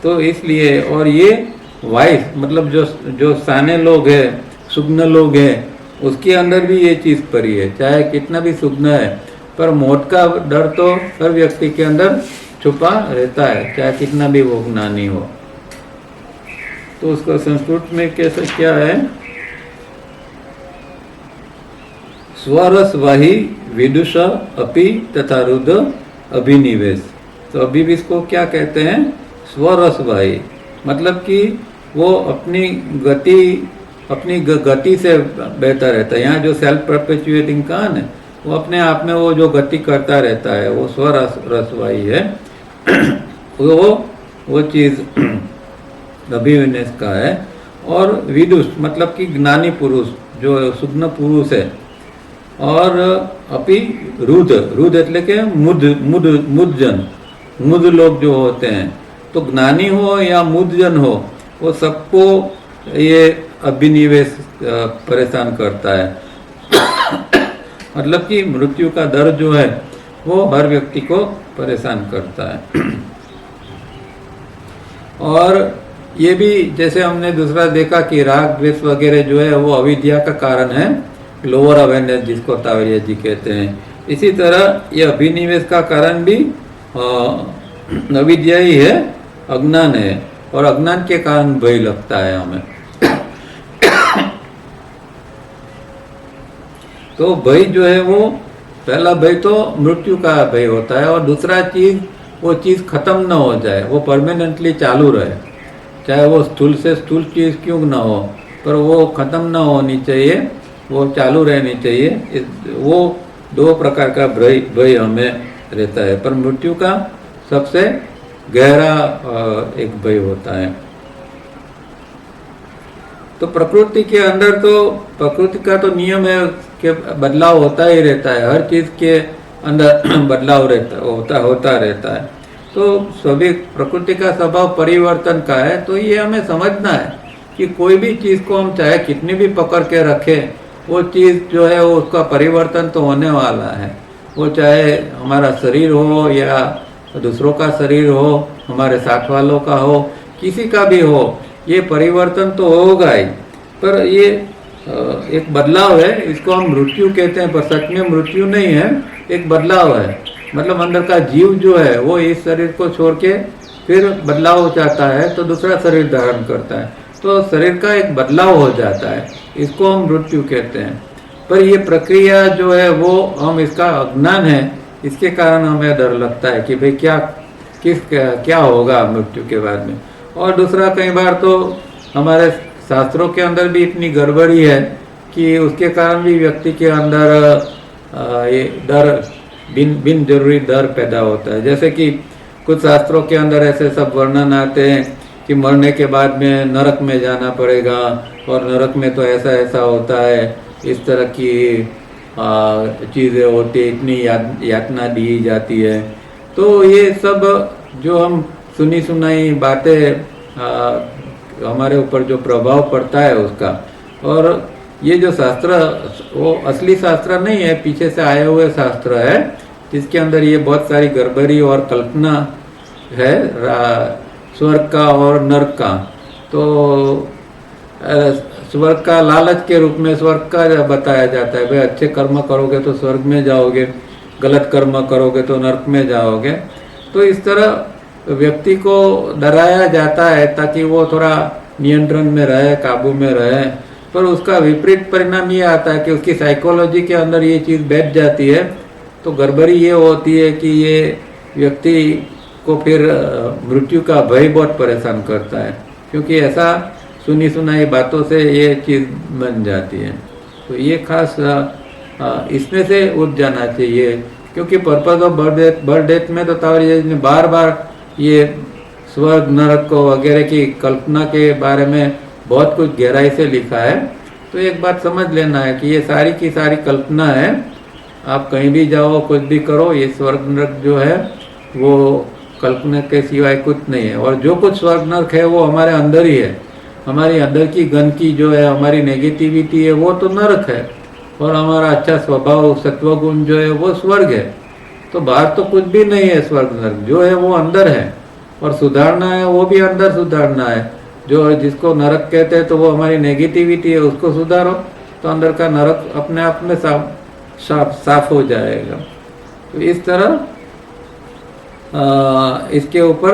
तो इसलिए, और ये वाइस मतलब जो साने लोग हैं, सुग्न लोग हैं, उसके अंदर भी ये चीज़ पड़ी है। चाहे कितना भी सुग्न है पर मौत का डर तो हर व्यक्ति के अंदर छुपा रहता है, चाहे कितना भी वो ज्ञानी हो। तो उसका संस्कृत में कैसे क्या है, स्वरस वाही विदुष अपि तथा रुद्र अभिनिवेश। तो अभिनिवेश को क्या कहते हैं, स्वरस वाही, मतलब कि वो अपनी गति से बहता रहता है। यहाँ जो सेल्फ परपेचुएटिंग कहा है वो अपने आप में वो जो गति करता रहता है वो स्वरसवाही है। वो चीज़ अभिनिवेश का है। और विदुष मतलब कि ज्ञानी पुरुष, जो सुग्न पुरुष है। और अपि रुद्र એટલે કે मुदजन, मुद लोग जो होते हैं, तो ज्ञानी हो या मुदजन हो, वो सबको ये अभिनिवेश परेशान करता है। मतलब कि मृत्यु का डर जो है वो हर व्यक्ति को परेशान करता है। और ये भी जैसे हमने दूसरा देखा कि राग द्वेष वगैरह जो है वो अविद्या का कारण है, लोअर अवेयरनेस जिसको तावरिया जी कहते हैं। इसी तरह ये अभिनिवेश का कारण भी अविद्या ही है, अज्ञान है, और अज्ञान के कारण भय लगता है हमें। तो भय जो है वो पहला भय तो मृत्यु का भय होता है, और दूसरा चीज वो चीज खत्म न हो जाए, वो परमानेंटली चालू रहे, चाहे वो स्थूल से स्थूल चीज क्यों ना हो, पर वो खत्म ना होनी चाहिए, वो चालू रहनी चाहिए। वो दो प्रकार का भय हमें रहता है, पर मृत्यु का सबसे गहरा एक भय होता है। तो प्रकृति के अंदर तो प्रकृति का तो नियम है कि बदलाव होता ही रहता है, हर चीज के अंदर बदलाव होता रहता है। तो सभी प्रकृति का स्वभाव परिवर्तन का है। तो ये हमें समझना है कि कोई भी चीज को हम चाहे कितनी भी पकड़ के रखें, वो चीज जो है वो उसका परिवर्तन तो होने वाला है। वो चाहे हमारा शरीर हो या दूसरों का शरीर हो, हमारे साथ वालों का हो, किसी का भी हो, ये परिवर्तन तो होगा ही। पर ये एक बदलाव है, इसको हम मृत्यु कहते हैं, पर सच में मृत्यु नहीं है, एक बदलाव है। मतलब अंदर का जीव जो है वो इस शरीर को छोड़ के फिर बदलाव हो जाता है तो दूसरा शरीर धारण करता है, तो शरीर का एक बदलाव हो जाता है, इसको हम मृत्यु कहते हैं। पर ये प्रक्रिया जो है वो हम इसका अज्ञान है, इसके कारण हमें डर लगता है कि भाई क्या होगा मृत्यु के बाद में। और दूसरा कई बार तो हमारे शास्त्रों के अंदर भी इतनी गड़बड़ी है कि उसके कारण भी व्यक्ति के अंदर ये डर बिन जरूरी डर पैदा होता है। जैसे कि कुछ शास्त्रों के अंदर ऐसे सब वर्णन आते हैं कि मरने के बाद में नरक में जाना पड़ेगा, और नरक में तो ऐसा ऐसा होता है, इस तरह की चीज़ें होती, इतनी यातना दी जाती है। तो ये सब जो हम सुनी सुनाई बातें हमारे ऊपर जो प्रभाव पड़ता है उसका, और ये जो शास्त्र वो असली शास्त्र नहीं है, पीछे से आए हुए शास्त्र है, जिसके अंदर ये बहुत सारी गड़बड़ी और कल्पना है स्वर्ग का और नरक का। तो स्वर्ग का लालच के रूप में स्वर्ग का बताया जाता है, भाई अच्छे कर्म करोगे तो स्वर्ग में जाओगे, गलत कर्म करोगे तो नरक में जाओगे। तो इस तरह व्यक्ति को डराया जाता है ताकि वो थोड़ा नियंत्रण में रहे, काबू में रहे। पर उसका विपरीत परिणाम ये आता है कि उसकी साइकोलॉजी के अंदर ये चीज़ बैठ जाती है। तो गड़बड़ी ये होती है कि ये व्यक्ति को फिर मृत्यु का भय बहुत परेशान करता है, क्योंकि ऐसा सुनी सुनाई बातों से ये चीज़ बन जाती है। तो ये खास इसमें से उठ जाना चाहिए, क्योंकि पर्पज ऑफ बर्थ डेथ में तो तावरी ने बार बार ये स्वर्ग नरक को वगैरह की कल्पना के बारे में बहुत कुछ गहराई से लिखा है। तो एक बात समझ लेना है कि ये सारी की सारी कल्पना है। आप कहीं भी जाओ, कुछ भी करो, ये स्वर्ग नरक जो है वो कल्पना के सिवाय कुछ नहीं है। और जो कुछ स्वर्ग नरक है वो हमारे अंदर ही है। हमारी अंदर की गंदगी जो है, हमारी नेगेटिविटी है, वो तो नरक है। और हमारा अच्छा स्वभाव सत्व गुण जो है वो स्वर्ग है। तो बाहर तो कुछ भी नहीं है। स्वर्ग नरक जो है वो अंदर है, और सुधारना है वो भी अंदर सुधारना है। जो जिसको नरक कहते हैं तो वो हमारी नेगेटिविटी है, उसको सुधारो तो अंदर का नरक अपने आप में साफ हो जाएगा। तो इस तरह इसके ऊपर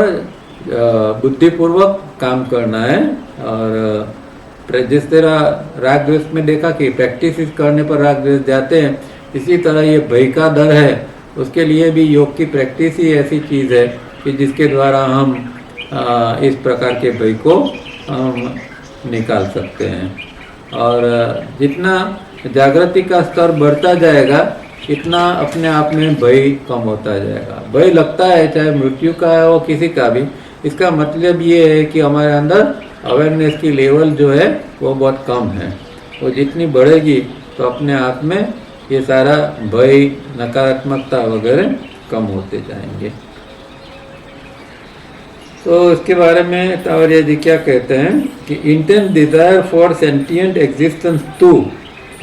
बुद्धिपूर्वक काम करना है। और जिस तरह राग द्वेष में देखा कि प्रैक्टिस करने पर राग द्वेष जाते हैं, इसी तरह ये भय का डर है, उसके लिए भी योग की प्रैक्टिस ही ऐसी चीज़ है कि जिसके द्वारा हम इस प्रकार के भय को निकाल सकते हैं। और जितना जागृति का स्तर बढ़ता जाएगा, इतना अपने आप में भय कम होता जाएगा। भय लगता है चाहे मृत्यु का है वो किसी का भी, इसका मतलब ये है कि हमारे अंदर अवेयरनेस की लेवल जो है वो बहुत कम है। वो जितनी बढ़ेगी तो अपने आप में ये सारा भय, नकारात्मकता वगैरह कम होते जाएंगे। तो इसके बारे में टावरिया जी क्या कहते हैं कि intense desire for sentient existence too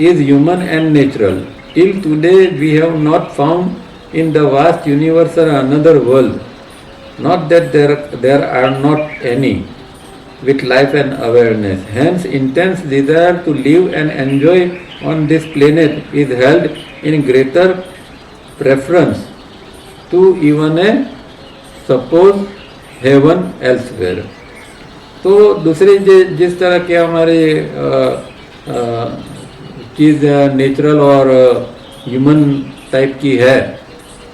is human and natural. Till today we have not found in the vast universe or another world, not that there are not any with life and awareness. Hence, intense desire to live and enjoy on this planet is held in greater preference to even a supposed heaven elsewhere. तो दूसरी जिस तरह के हमारे चीज़ नेचुरल और ह्यूमन टाइप की है,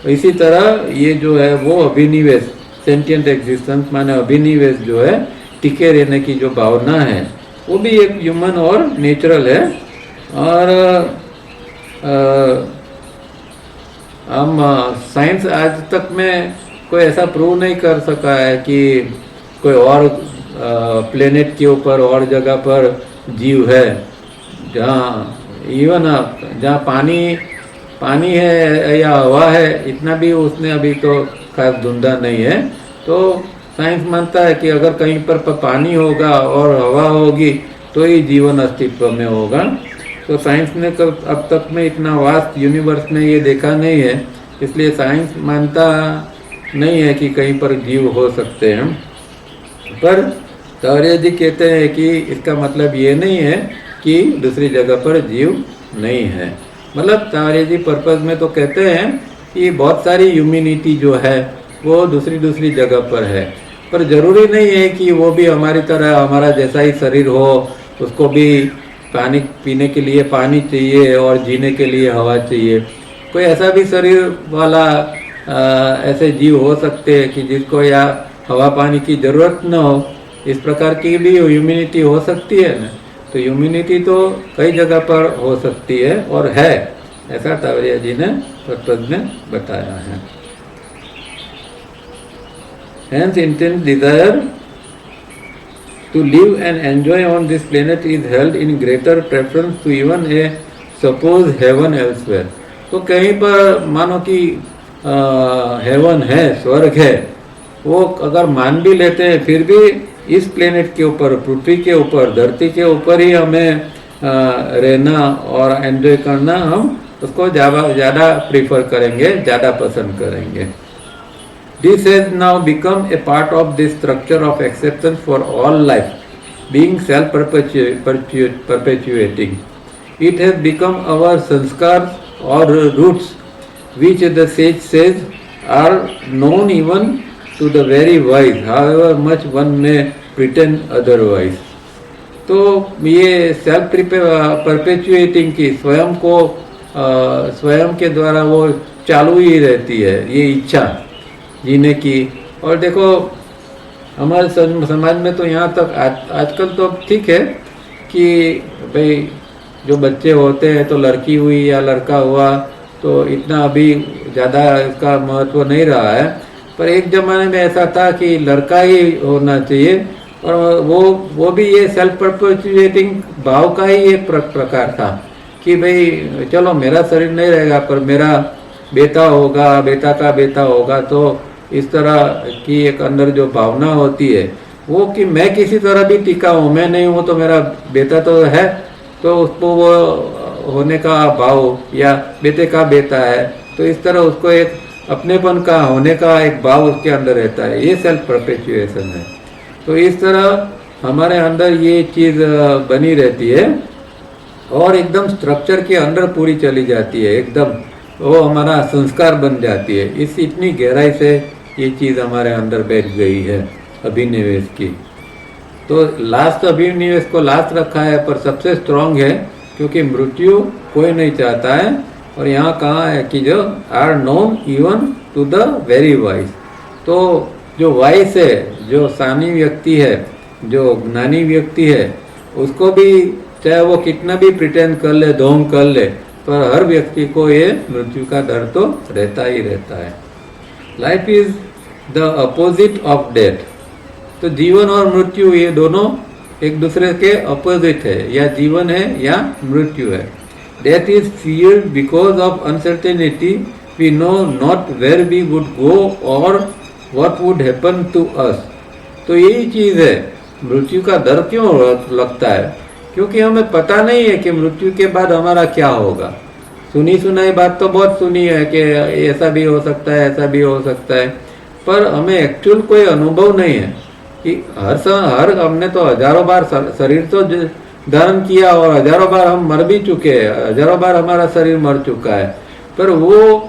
इसी तरह ये जो है वो अभिनिवेश, सेंटिएंट एग्जिस्टेंस माने अभिनिवेश जो है, टिके रहने की जो भावना है, वो भी एक ह्यूमन और नेचुरल है। और हम साइंस आज तक में कोई ऐसा प्रूव नहीं कर सका है कि कोई और प्लेनेट के ऊपर और जगह पर जीव है, जहाँ इवन जहाँ पानी है या हवा है, इतना भी उसने अभी तो खास ढूंढा नहीं है। तो साइंस मानता है कि अगर कहीं पर पानी होगा और हवा होगी तो ही जीवन अस्तित्व में होगा। तो साइंस ने अब तक में इतना वास्ट यूनिवर्स में ये देखा नहीं है, इसलिए साइंस मानता नहीं है कि कहीं पर जीव हो सकते हैं। पर टावरिया जी कहते हैं कि इसका मतलब ये नहीं है कि दूसरी जगह पर जीव नहीं है। मतलब टावरिया जी पर्पज में तो कहते हैं कि बहुत सारी ह्यूमैनिटी जो है वो दूसरी जगह पर है, पर जरूरी नहीं है कि वो भी हमारी तरह हमारा जैसा ही शरीर हो, उसको भी पानी पीने के लिए पानी चाहिए और जीने के लिए हवा चाहिए। कोई ऐसा भी शरीर वाला ऐसे जीव हो सकते हैं कि जिसको या हवा पानी की ज़रूरत न हो, इस प्रकार की भी ह्यूमैनिटी हो सकती है ना। तो ह्यूमैनिटी तो कई जगह पर हो सकती है और है, ऐसा टावरिया जी ने पर्पज में बताया है। Hence, intense desire to live and enjoy on this planet is held in greater preference to even a supposed heaven elsewhere. तो कहीं पर मानो कि हेवन है, स्वर्ग है, वो अगर मान भी लेते हैं, फिर भी इस प्लेनेट के ऊपर, पृथ्वी के ऊपर, धरती के ऊपर ही हमें रहना और एंजॉय करना, हम उसको ज़्यादा प्रीफर करेंगे, ज़्यादा पसंद करेंगे। This has now become a part of the structure of acceptance for all life being self-perpetuating. It has become our sanskars or roots, which the sage says are known even to the very wise, however much one may pretend otherwise. तो ये सेल्फ परपेचुएटिंग की स्वयं के द्वारा वो चालू ही रहती है, ये इच्छा जीने की। और देखो हमारे समाज में तो यहाँ तक आजकल तो ठीक है कि भाई जो बच्चे होते हैं तो लड़की हुई या लड़का हुआ तो इतना अभी ज़्यादा इसका महत्व नहीं रहा है, पर एक ज़माने में ऐसा था कि लड़का ही होना चाहिए। और वो भी ये सेल्फ परपेचुएटिंग भाव का ही एक प्रकार था कि भाई चलो मेरा शरीर नहीं रहेगा पर मेरा बेटा होगा, बेटा का बेटा होगा। तो इस तरह की एक अंदर जो भावना होती है वो कि मैं किसी तरह भी टिका हूँ, मैं नहीं हूँ तो मेरा बेटा तो है, तो उसको वो होने का भाव या बेटे का बेटा है, तो इस तरह उसको एक अपनेपन का होने का एक भाव उसके अंदर रहता है। ये सेल्फ परपेचुएशन है। तो इस तरह हमारे अंदर ये चीज़ बनी रहती है और एकदम स्ट्रक्चर के अंदर पूरी चली जाती है, एकदम वो हमारा संस्कार बन जाती है। इस इतनी गहराई से ये चीज़ हमारे अंदर बैठ गई है अभिनिवेश की। तो लास्ट अभिनिवेश को लास्ट रखा है पर सबसे स्ट्रांग है, क्योंकि मृत्यु कोई नहीं चाहता है। और यहाँ कहाँ है कि जो are known even to the very wise. तो जो वाइस है, जो सानी व्यक्ति है, जो ज्ञानी व्यक्ति है, उसको भी चाहे वो कितना भी प्रिटेंड कर ले, ढोंग कर ले, पर हर व्यक्ति को ये मृत्यु का डर तो रहता ही रहता है। Life is the opposite of death. तो जीवन और मृत्यु ये दोनों एक दूसरे के अपोजिट है, या जीवन है या मृत्यु है। Death is feared because of uncertainty, we know not where we would go or what would happen to us. तो यही चीज़ है, मृत्यु का डर क्यों लगता है? क्योंकि हमें पता नहीं है कि मृत्यु के बाद हमारा क्या होगा। सुनी सुनाई बात तो बहुत सुनी है कि ऐसा भी हो सकता है, ऐसा भी हो सकता है, पर हमें एक्चुअल कोई अनुभव नहीं है कि हर हमने तो हजारों बार शरीर तो धारण किया और हजारों बार हम मर भी चुके हैं, हजारों बार हमारा शरीर मर चुका है, पर वो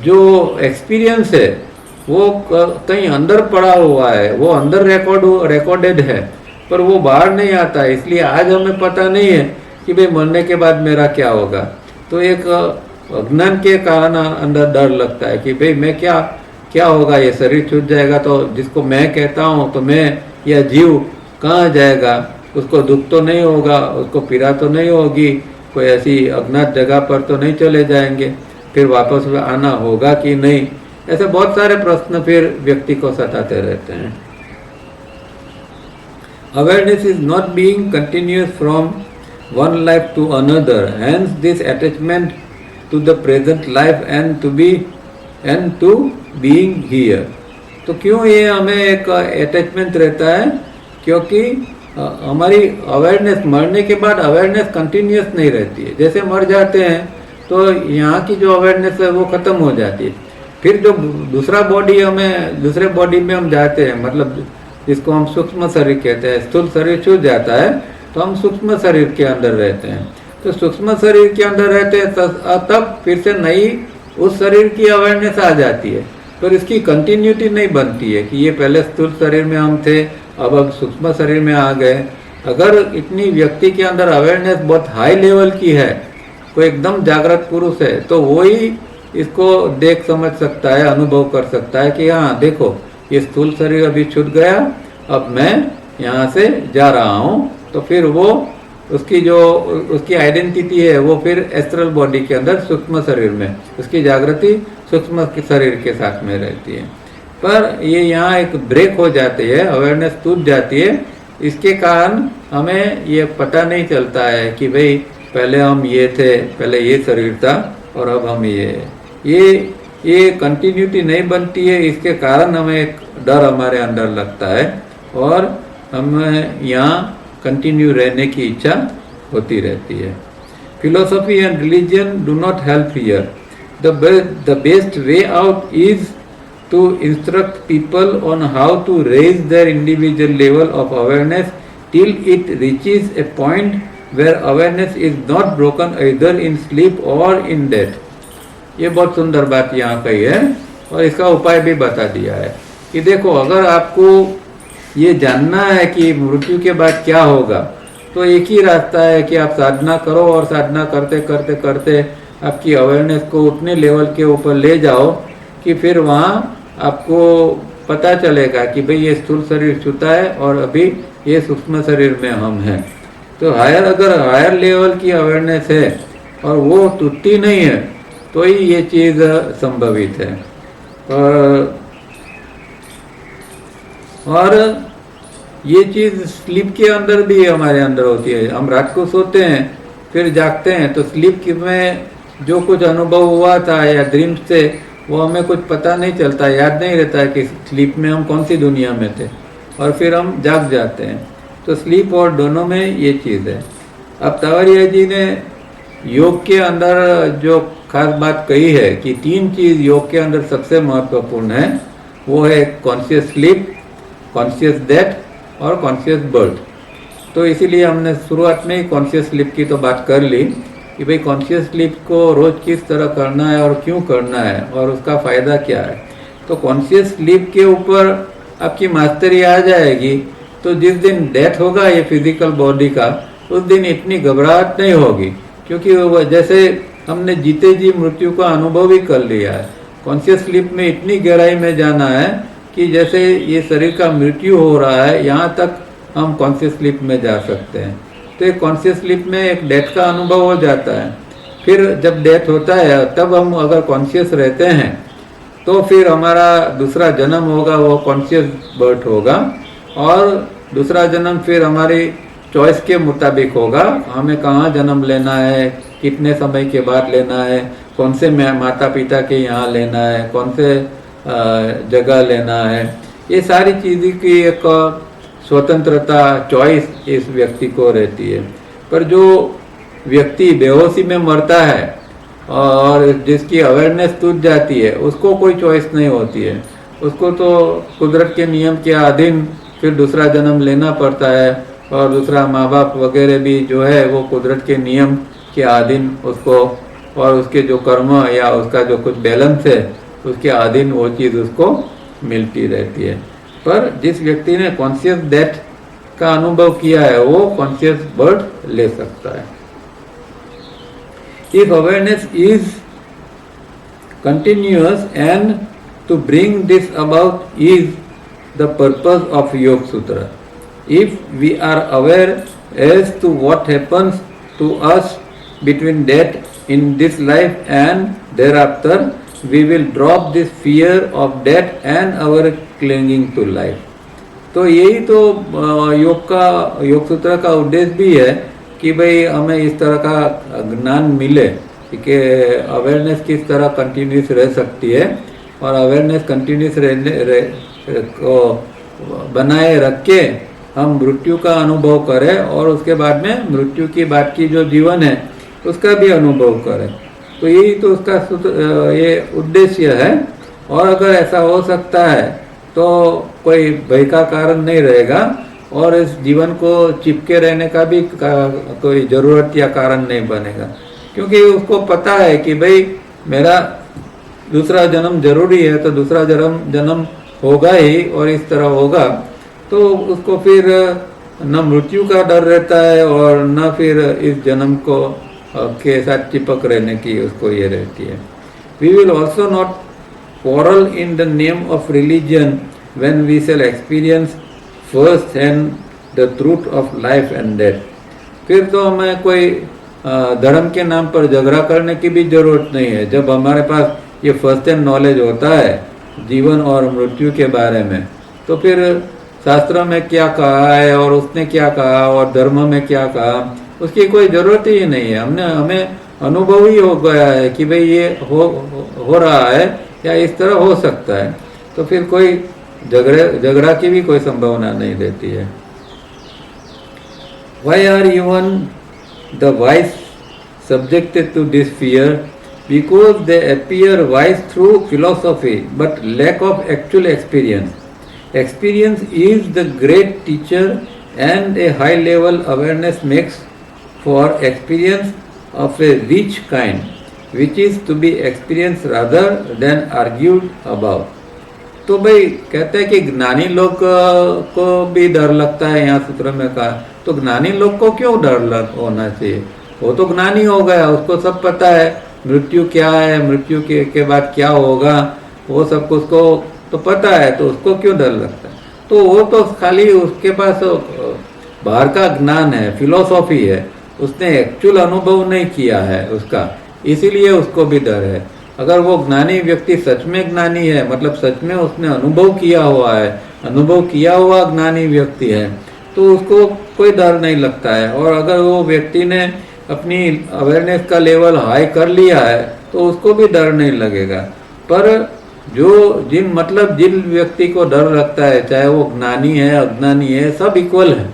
जो एक्सपीरियंस है वो कहीं अंदर पड़ा हुआ है, वो अंदर रिकॉर्डेड है, पर वो बाहर नहीं आता है। इसलिए आज हमें पता नहीं है कि भाई मरने के बाद मेरा क्या होगा। तो एक अज्ञान के कारण अंदर डर लगता है कि भाई मैं क्या होगा, ये शरीर छूट जाएगा तो जिसको मैं कहता हूँ तो मैं या जीव कहाँ जाएगा, उसको दुख तो नहीं होगा, उसको पीड़ा तो नहीं होगी, कोई ऐसी अज्ञात जगह पर तो नहीं चले जाएंगे, फिर वापस आना होगा कि नहीं। ऐसे बहुत सारे प्रश्न फिर व्यक्ति को सताते रहते हैं। Awareness is not being continuous from one life to another, hence this attachment to the present life and to being here। तो क्यों ये हमें एक अटैचमेंट रहता है? क्योंकि हमारी अवेयरनेस मरने के बाद अवेयरनेस कंटिन्यूस नहीं रहती है। जैसे मर जाते हैं तो यहाँ की जो अवेयरनेस है वो ख़त्म हो जाती है, फिर जो दूसरे बॉडी में हम जाते हैं, मतलब जिसको हम सूक्ष्म शरीर कहते हैं, स्थूल शरीर छूट जाता है तो हम सूक्ष्म शरीर के अंदर रहते हैं। तो सूक्ष्म शरीर के अंदर रहते हैं तब फिर से नई उस शरीर की अवेयरनेस आ जाती है, पर इसकी कंटिन्यूटी नहीं बनती है कि ये पहले स्थूल शरीर में हम थे, अब सूक्ष्म शरीर में आ गए। अगर इतनी व्यक्ति के अंदर अवेयरनेस बहुत हाई लेवल की है, कोई एकदम जागृत पुरुष है, तो वही इसको देख समझ सकता है, अनुभव कर सकता है कि हाँ देखो ये स्थूल शरीर अभी छूट गया, अब मैं यहाँ से जा रहा हूँ। तो फिर वो उसकी आइडेंटिटी है वो फिर एस्ट्रल बॉडी के अंदर सूक्ष्म शरीर में, उसकी जागृति सूक्ष्म शरीर के साथ में रहती है। पर ये यहाँ एक ब्रेक हो जाती है, अवेयरनेस टूट जाती है। इसके कारण हमें ये पता नहीं चलता है कि भाई पहले हम ये थे, पहले ये शरीर था और अब हम ये कंटिन्यूटी नहीं बनती है। इसके कारण हमें एक डर हमारे अंदर लगता है और हमें यहाँ कंटिन्यू रहने की इच्छा होती रहती है। Philosophy and religion do not help here. The best way out is to instruct people on how to raise their individual level of awareness, till it reaches a point where awareness is not broken either in sleep or in death. ये बहुत सुंदर बात यहाँ कही है और इसका उपाय भी बता दिया है कि देखो, अगर आपको ये जानना है कि मृत्यु के बाद क्या होगा, तो एक ही रास्ता है कि आप साधना करो और साधना करते करते करते आपकी अवेयरनेस को उतने लेवल के ऊपर ले जाओ कि फिर वहाँ आपको पता चलेगा कि भाई ये स्थूल शरीर छूता है और अभी ये सूक्ष्म शरीर में हम हैं। तो अगर हायर लेवल की अवेयरनेस है और वो टूटती नहीं है तो ही ये चीज़ संभवित है। और ये चीज़ स्लीप के अंदर भी हमारे अंदर होती है। हम रात को सोते हैं फिर जागते हैं तो स्लीप में जो कुछ अनुभव हुआ था या ड्रीम से वो हमें कुछ पता नहीं चलता, याद नहीं रहता है कि स्लीप में हम कौन सी दुनिया में थे, और फिर हम जाग जाते हैं। तो स्लीप और दोनों में ये चीज़ है। अब तावरिया जी ने योग के अंदर जो खास बात कही है कि 3 चीज़ योग के अंदर सबसे महत्वपूर्ण है, वो है कॉन्शियस स्लीप, कॉन्शियस डेथ और कॉन्शियस बर्थ। तो इसीलिए हमने शुरुआत में ही कॉन्शियस स्लीप की तो बात कर ली कि भाई कॉन्शियस स्लीप को रोज़ किस तरह करना है और क्यों करना है और उसका फ़ायदा क्या है। तो कॉन्शियस स्लीप के ऊपर आपकी मास्टरी आ जाएगी तो जिस दिन डेथ होगा ये फिजिकल बॉडी का, उस दिन इतनी घबराहट नहीं होगी, क्योंकि वो जैसे हमने जीते जी मृत्यु का अनुभव ही कर लिया है। कॉन्शियस स्लीप में इतनी गहराई में जाना है कि जैसे ये शरीर का मृत्यु हो रहा है, यहाँ तक हम कॉन्शियस स्लीप में जा सकते हैं। तो एक कॉन्शियस स्लीप में एक डेथ का अनुभव हो जाता है। फिर जब डेथ होता है तब हम अगर कॉन्शियस रहते हैं तो फिर हमारा दूसरा जन्म होगा, वो कॉन्शियस बर्थ होगा, और दूसरा जन्म फिर हमारी चॉइस के मुताबिक होगा। हमें कहाँ जन्म लेना है, कितने समय के बाद लेना है, कौन से माता पिता के यहाँ लेना है, कौन से जगह लेना है, ये सारी चीज़ें की एक स्वतंत्रता, चॉइस इस व्यक्ति को रहती है। पर जो व्यक्ति बेहोशी में मरता है और जिसकी अवेयरनेस टूट जाती है, उसको कोई चॉइस नहीं होती है। उसको तो कुदरत के नियम के अधीन फिर दूसरा जन्म लेना पड़ता है, और दूसरा माँ बाप वगैरह भी जो है वो कुदरत के नियम के अधीन उसको, और उसके जो कर्म या उसका जो कुछ बैलेंस है उसके अधीन वो चीज़ उसको मिलती रहती है। पर जिस व्यक्ति ने कॉन्शियस डेथ का अनुभव किया है वो कॉन्शियस बर्थ ले सकता है। If awareness is continuous and to bring this about is the purpose of Yoga Sutra. If we are aware as to what happens to us between death in this life and thereafter, we will drop this fear of death and our clinging to life. तो यही तो योग सूत्र का उद्देश्य भी है कि भाई हमें इस तरह का ज्ञान मिले कि अवेयरनेस किस तरह कंटिन्यूस रह सकती है, और अवेयरनेस कंटिन्यूस को बनाए रख के हम मृत्यु का अनुभव करें और उसके बाद में मृत्यु की बाद की जो जीवन है उसका भी अनुभव करें। तो यही तो उसका ये उद्देश्य है। और अगर ऐसा हो सकता है तो कोई भय का कारण नहीं रहेगा और इस जीवन को चिपके रहने का भी कोई ज़रूरत या कारण नहीं बनेगा, क्योंकि उसको पता है कि भाई मेरा दूसरा जन्म जरूरी है, तो दूसरा जन्म होगा ही और इस तरह होगा। तो उसको फिर न मृत्यु का डर रहता है और न फिर इस जन्म को के साथ चिपक रहने की उसको ये रहती है। We will also not quarrel in the name of religion when we shall experience first hand the truth of life and death. फिर तो हमें कोई धर्म के नाम पर झगड़ा करने की भी जरूरत नहीं है। जब हमारे पास ये फर्स्ट हैंड नॉलेज होता है जीवन और मृत्यु के बारे में, तो फिर शास्त्र में क्या कहा है और उसने क्या कहा और धर्म में क्या कहा, उसकी कोई ज़रूरत ही नहीं है। हमें अनुभव ही हो गया है कि भाई ये हो रहा है या इस तरह हो सकता है, तो फिर कोई झगड़ा की भी कोई संभावना नहीं रहती है। Why are even the wise subjected to this fear? Because they appear wise through philosophy but lack of actual experience. Experience is the great teacher and a high level awareness makes for experience of a rich kind, which is to be experienced rather than argued about. तो भाई कहते हैं कि ज्ञानी लोग को भी डर लगता है, यहाँ सूत्र में कहा। तो ज्ञानी लोग को क्यों डर होना चाहिए? वो तो ज्ञानी हो गया, उसको सब पता है, मृत्यु क्या है, मृत्यु के बाद क्या होगा, वो सब कुछ को तो पता है, तो उसको क्यों डर लगता है? तो वो तो खाली उसके पास बाहर का ज्ञान है, फिलोसॉफी है, उसने एक्चुअल अनुभव नहीं किया है उसका, इसीलिए उसको भी डर है। अगर वो ज्ञानी व्यक्ति सच में ज्ञानी है, मतलब सच में उसने अनुभव किया हुआ है, अनुभव किया हुआ ज्ञानी व्यक्ति है, तो उसको कोई डर नहीं लगता है। और अगर वो व्यक्ति ने अपनी अवेयरनेस का लेवल हाई कर लिया है तो उसको भी डर नहीं लगेगा। पर जिन व्यक्ति को डर लगता है, चाहे वो ज्ञानी है अज्ञानी है, सब इक्वल है,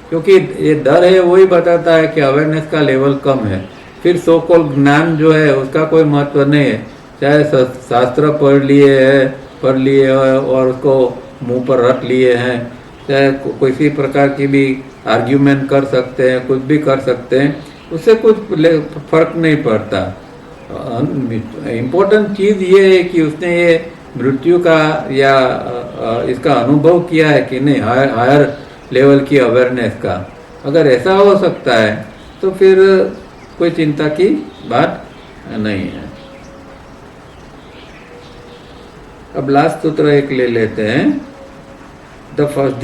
क्योंकि ये डर है वही बताता है कि अवेयरनेस का लेवल कम है। फिर सो कॉल ज्ञान जो है उसका कोई महत्व नहीं है, चाहे शास्त्र पढ़ लिए और उसको मुंह पर रट लिए हैं, चाहे किसी प्रकार की भी आर्ग्यूमेंट कर सकते हैं, कुछ भी कर सकते हैं, उससे कुछ फर्क नहीं पड़ता। इम्पोर्टेंट चीज़ ये है कि उसने ये मृत्यु का या इसका अनुभव किया है कि नहीं, हायर लेवल की अवेयरनेस का। अगर ऐसा हो सकता है तो फिर कोई चिंता की बात नहीं है। अब लास्ट सूत्र एक ले लेते हैं। The first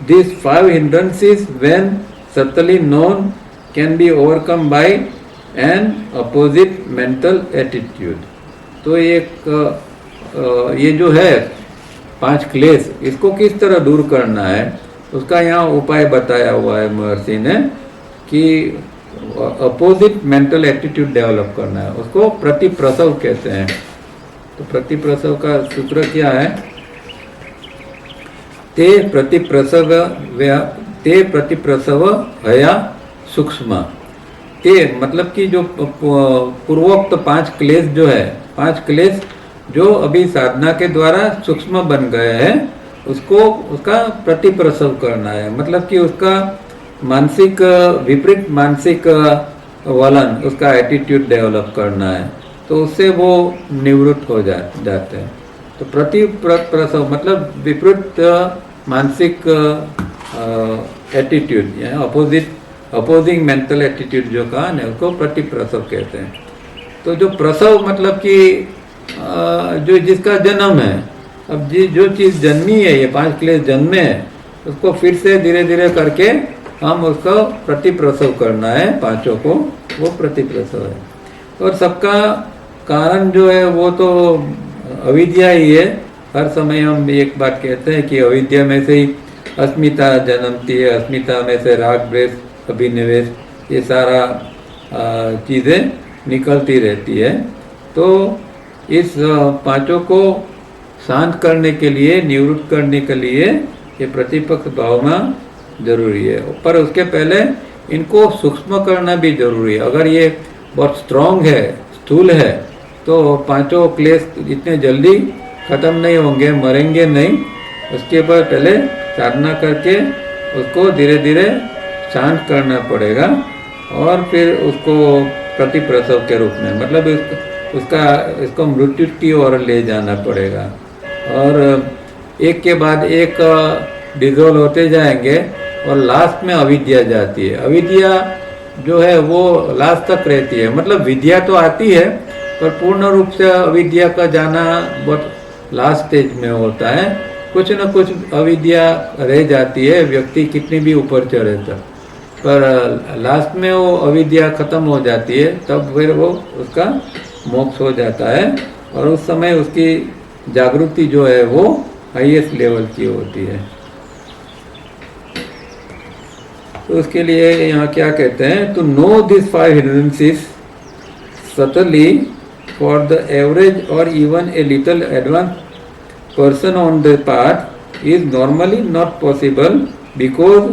this 5 hindrances when subtly known can be overcome by an opposite mental attitude। तो ये जो है 5 क्लेश, इसको किस तरह दूर करना है उसका यहाँ उपाय बताया हुआ है महर्षि ने कि अपोजिट मेंटल एटीट्यूड डेवलप करना है, उसको प्रतिप्रसव कहते हैं। तो प्रतिप्रसव का सूत्र क्या है? ते प्रतिप्रसव हया सूक्ष्म। ते मतलब कि जो पूर्वोक्त 5 क्लेश जो है, 5 क्लेश जो अभी साधना के द्वारा सूक्ष्म बन गए हैं, उसका प्रतिप्रसव करना है। मतलब कि उसका विपरीत मानसिक वलन, उसका एटीट्यूड डेवलप करना है, तो उससे वो निवृत्त हो जाते हैं। तो प्रतिप्रसव मतलब विपरीत मानसिक एटीट्यूड या अपोजिंग मेंटल एटीट्यूड जो कहा ना, उसको प्रतिप्रसव कहते हैं। तो जो प्रसव मतलब कि जो जिसका जन्म है, अब जो चीज़ जन्मी है, ये 5 क्लेश जन्मे हैं, उसको फिर से धीरे धीरे करके हम उसको प्रतिप्रसव करना है, 5 को, वो प्रतिप्रसव है। और सबका कारण जो है वो तो अविद्या ही है। हर समय हम एक बात कहते हैं कि अविद्या में से ही अस्मिता जन्मती है, अस्मिता में से राग द्वेष अभिनिवेश, ये सारा चीज़ें निकलती रहती है। तो इस 5 को शांत करने के लिए, निवृत्त करने के लिए ये प्रतिपक्ष भावना जरूरी है। पर उसके पहले इनको सूक्ष्म करना भी जरूरी है। अगर ये बहुत स्ट्रांग है, स्थूल है, तो 5 क्लेश इतने जल्दी खत्म नहीं होंगे, मरेंगे नहीं। उसके बाद पहले साधना करके उसको धीरे धीरे शांत करना पड़ेगा और फिर उसको प्रतिप्रसव के रूप में, मतलब इसको मृत्यु की ओर ले जाना पड़ेगा। और एक के बाद एक डिजोल्व होते जाएंगे और लास्ट में अविद्या जाती है। अविद्या जो है वो लास्ट तक रहती है, मतलब विद्या तो आती है पर पूर्ण रूप से अविद्या का जाना बहुत लास्ट स्टेज में होता है। कुछ न कुछ अविद्या रह जाती है, व्यक्ति कितनी भी ऊपर चढ़े तक, पर लास्ट में वो अविद्या खत्म हो जाती है, तब फिर वो उसका मोक्ष हो जाता है और उस समय उसकी जागृति जो है वो हाईएस्ट लेवल की होती है। तो उसके लिए यहाँ क्या कहते हैं, to know this 5 hindrances subtly for the average or even a little advanced person on the path is normally not possible because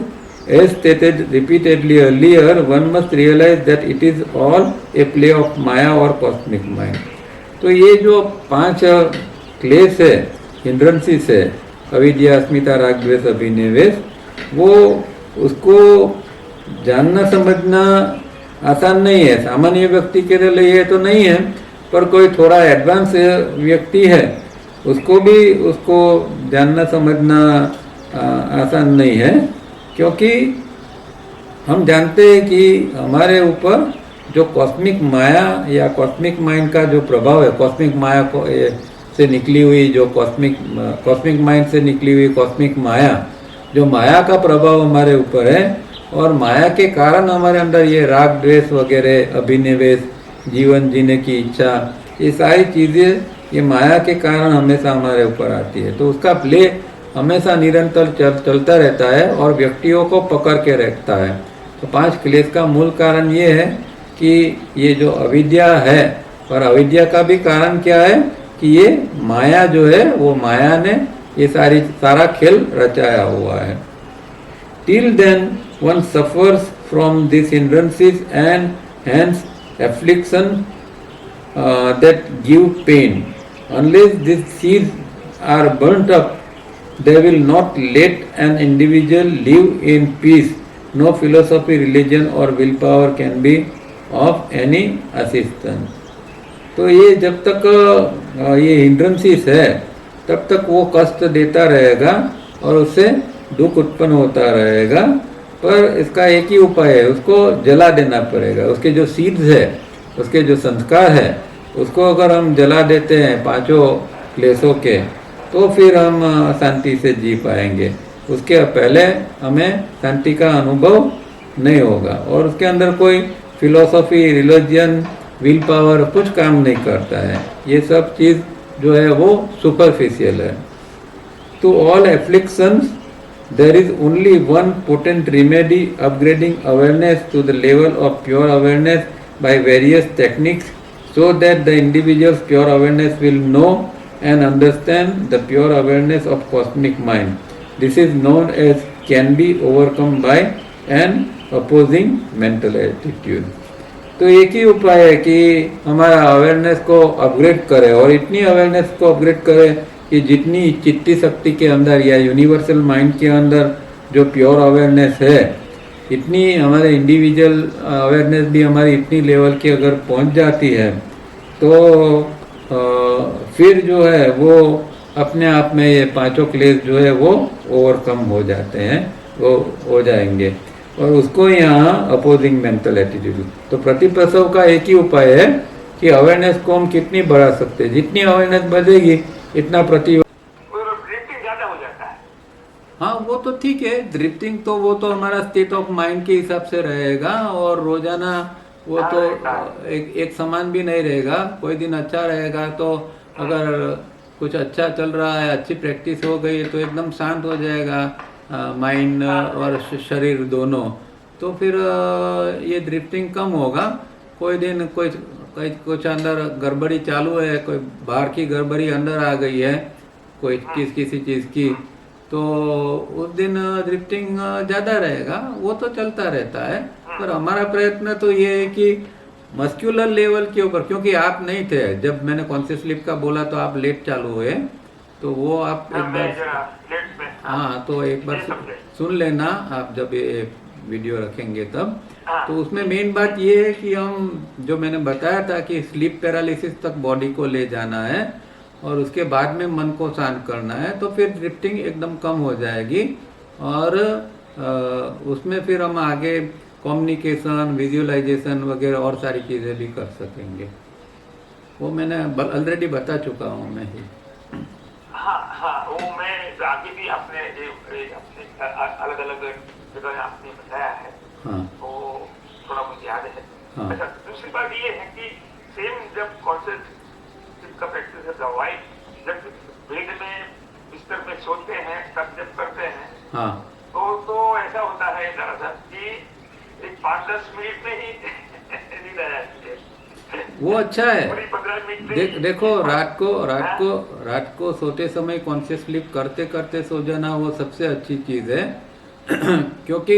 as stated repeatedly earlier, one must realize that it is all a play of Maya or cosmic mind। तो ये जो 5 क्लेश है, हिंड्रेंसेस है, अविद्या अस्मिता राग द्वेष अभिनिवेश, वो उसको जानना समझना आसान नहीं है। सामान्य व्यक्ति के लिए तो नहीं है, पर कोई थोड़ा एडवांस व्यक्ति है उसको जानना समझना आसान नहीं है, क्योंकि हम जानते हैं कि हमारे ऊपर जो कॉस्मिक माया या कॉस्मिक माइंड का जो प्रभाव है, कॉस्मिक माया को से निकली हुई जो कॉस्मिक माइंड से निकली हुई कॉस्मिक माया, जो माया का प्रभाव हमारे ऊपर है, और माया के कारण हमारे अंदर ये राग द्वेष वगैरह, अभिनिवेश, जीवन जीने की इच्छा, ये सारी चीज़ें ये माया के कारण हमेशा हमारे ऊपर आती है। तो उसका प्ले हमेशा निरंतर चलता रहता है और व्यक्तियों को पकड़ के रखता है। तो 5 क्लेश का मूल कारण ये है कि ये जो अविद्या है, और अविद्या का भी कारण क्या है कि ये माया जो है, वो माया ने ये सारा खेल रचाया हुआ है। Till then one suffers from these hindrances and hence affliction that give pain. Unless these seeds are burnt up, they will not let an individual live in peace. No philosophy, religion or willpower can be of any assistance. तो ये जब तक ये हिंड्रेंसेस है तब तक वो कष्ट देता रहेगा और उससे दुख उत्पन्न होता रहेगा। पर इसका एक ही उपाय है, उसको जला देना पड़ेगा। उसके जो सीड्स है, उसके जो संस्कार है, उसको अगर हम जला देते हैं 5 क्लेशों के, तो फिर हम शांति से जी पाएंगे। उसके पहले हमें शांति का अनुभव नहीं होगा, और उसके अंदर कोई फिलॉसफी, रिलीजन, विल पावर कुछ काम नहीं करता है। ये सब चीज़ जो है वो सुपरफिशियल है। To all afflictions there is only one potent remedy, upgrading awareness to the level of pure awareness by various techniques, so that the individual's pure awareness will know and understand the pure awareness of cosmic mind. This is known as can be overcome by an opposing mental attitude. तो एक ही उपाय है कि हमारा अवेयरनेस को अपग्रेड करें, और इतनी अवेयरनेस को अपग्रेड करें कि जितनी चित्ती शक्ति के अंदर या यूनिवर्सल माइंड के अंदर जो प्योर अवेयरनेस है, इतनी हमारे इंडिविजुअल अवेयरनेस भी हमारी इतनी लेवल की अगर पहुंच जाती है, तो फिर जो है वो अपने आप में ये 5 क्लेश जो है वो ओवरकम हो जाते हैं, वो हो जाएंगे। और उसको यहाँ अपोजिंग मेंटल एटीट्यूड। तो प्रतिप्रसव का एक ही उपाय है कि अवेयरनेस को हम कितनी बढ़ा सकते हैं। जितनी अवेयरनेस बढ़ेगी इतना ड्रिफ्टिंग ज्यादा हो जाता है। हाँ, वो तो ठीक है, ड्रिफ्टिंग तो वो तो हमारा स्टेट ऑफ माइंड के हिसाब से रहेगा, और रोजाना वो तो एक समान भी नहीं रहेगा। कोई दिन अच्छा रहेगा, तो अगर कुछ अच्छा चल रहा है, अच्छी प्रैक्टिस हो गई, तो एकदम शांत हो जाएगा माइंड और शरीर दोनों। तो फिर ये ड्रिफ्टिंग कम होगा। कोई दिन कुछ अंदर गड़बड़ी चालू है, कोई बाहर की गड़बड़ी अंदर आ गई है, कोई किसी चीज़ की, तो उस दिन ड्रिफ्टिंग ज़्यादा रहेगा। वो तो चलता रहता है, पर हमारा प्रयत्न तो ये है कि मस्क्यूलर लेवल के ऊपर, क्योंकि आप नहीं थे जब मैंने कॉन्शियस स्लीप का बोला, तो आप लेट चालू हुए, तो वो आप एक बार हाँ, तो एक बार सुन लेना आप जब ये वीडियो रखेंगे तब। तो उसमें मेन बात ये है कि हम जो मैंने बताया था कि स्लीप पैरालिसिस तक बॉडी को ले जाना है और उसके बाद में मन को शांत करना है, तो फिर ड्रिफ्टिंग एकदम कम हो जाएगी। और उसमें फिर हम आगे कम्युनिकेशन, विजुअलाइजेशन वगैरह और सारी चीज़ें भी कर सकेंगे। वो मैंने ऑलरेडी बता चुका हूँ मैं ही। हाँ, वो मैं आगे भी आपने अलग अलग जगह आपने बताया है। हाँ, तो थोड़ा मुझे याद है। हाँ। अच्छा, दूसरी बात ये है कि सेम जब कॉन्सेप्ट का प्रैक्टिस है, दवाई जब बेड में बिस्तर में सोते हैं तब जब करते हैं, हाँ, तो ऐसा होता है दरअसल कि एक 5-10 मिनट में ही नींद आ जाती है। वो अच्छा है। देखो रात को सोते समय कॉन्शियस स्लीप करते करते सो जाना, वो सबसे अच्छी चीज़ है। क्योंकि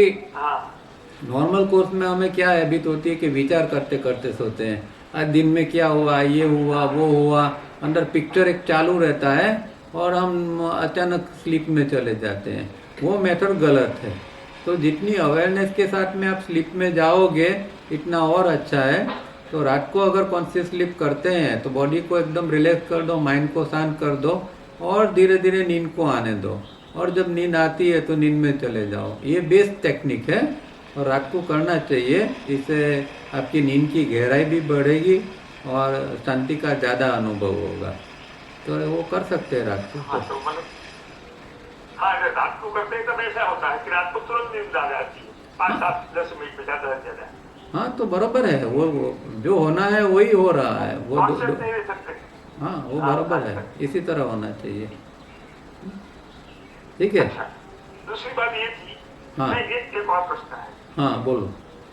नॉर्मल कोर्स में हमें क्या हैबिट होती है कि विचार करते करते सोते हैं। आज दिन में क्या हुआ, ये हुआ, वो हुआ, अंदर पिक्चर एक चालू रहता है और हम अचानक स्लीप में चले जाते हैं। वो मेथड गलत है। तो जितनी अवेयरनेस के साथ में आप स्लीप में जाओगे इतना और अच्छा है। तो रात को अगर कॉन्शियस स्लीप करते हैं तो बॉडी को एकदम रिलैक्स कर दो, माइंड को शांत कर दो और धीरे धीरे नींद को आने दो। और जब नींद आती है तो नींद में चले जाओ। ये बेस्ट टेक्निक है और रात को करना चाहिए। इससे आपकी नींद की गहराई भी बढ़ेगी और शांति का ज़्यादा अनुभव होगा। तो वो कर सकते हैं रात को। हाँ तो मतलब हाँ, अगर रात को करते हैं तब ऐसा होता है कि रात को तुरंत नींद आ जाती है, 5-7-10 मिनट में ज्यादा से ज्यादा। हाँ तो बराबर है, वो जो होना है वही हो रहा है। वो कॉन्सेप्ट नहीं ले सकते। हाँ वो बराबर है, इसी तरह होना चाहिए। ठीक है। अच्छा, दूसरी बात ये थी, हाँ। मैं एक और प्रश्न है हाँ बोलो।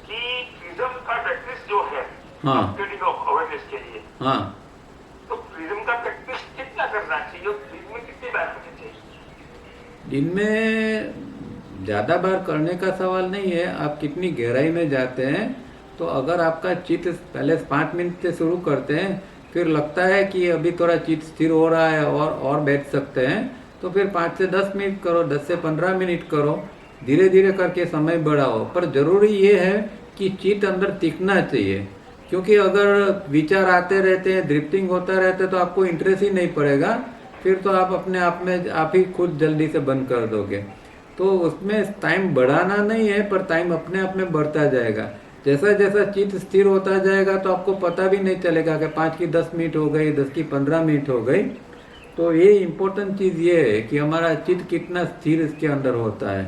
कि प्रिज्म का प्रैक्टिस जो है हाँ। अपग्रेडिंग ऑफ अवेयरनेस के लिए, हाँ तो प्रिज्म का प्रैक्टिस कितना करना चाहिए और दिन में कितनी बार करनी चाहिए? दिन में ज़्यादा बार करने का सवाल नहीं है, आप कितनी गहराई में जाते हैं। तो अगर आपका चित्त पहले 5 मिनट से शुरू करते हैं, फिर लगता है कि अभी थोड़ा चित्त स्थिर हो रहा है और बैठ सकते हैं, तो फिर 5 से 10 मिनट करो, 10 से 15 मिनट करो, धीरे धीरे करके समय बढ़ाओ। पर ज़रूरी ये है कि चित्त अंदर टिकना चाहिए, क्योंकि अगर विचार आते रहते हैं, ड्रिफ्टिंग होता रहता है, तो आपको इंटरेस्ट ही नहीं पड़ेगा। फिर तो आप अपने आप में आप ही खुद जल्दी से बंद कर दोगे। तो उसमें टाइम बढ़ाना नहीं है, पर टाइम अपने आप में बढ़ता जाएगा। जैसा जैसा चित्त स्थिर होता जाएगा तो आपको पता भी नहीं चलेगा कि 5 की 10 मिनट हो गई, 10 की 15 मिनट हो गई। तो ये इम्पोर्टेंट चीज़ ये है कि हमारा चित्त कितना स्थिर इसके अंदर होता है।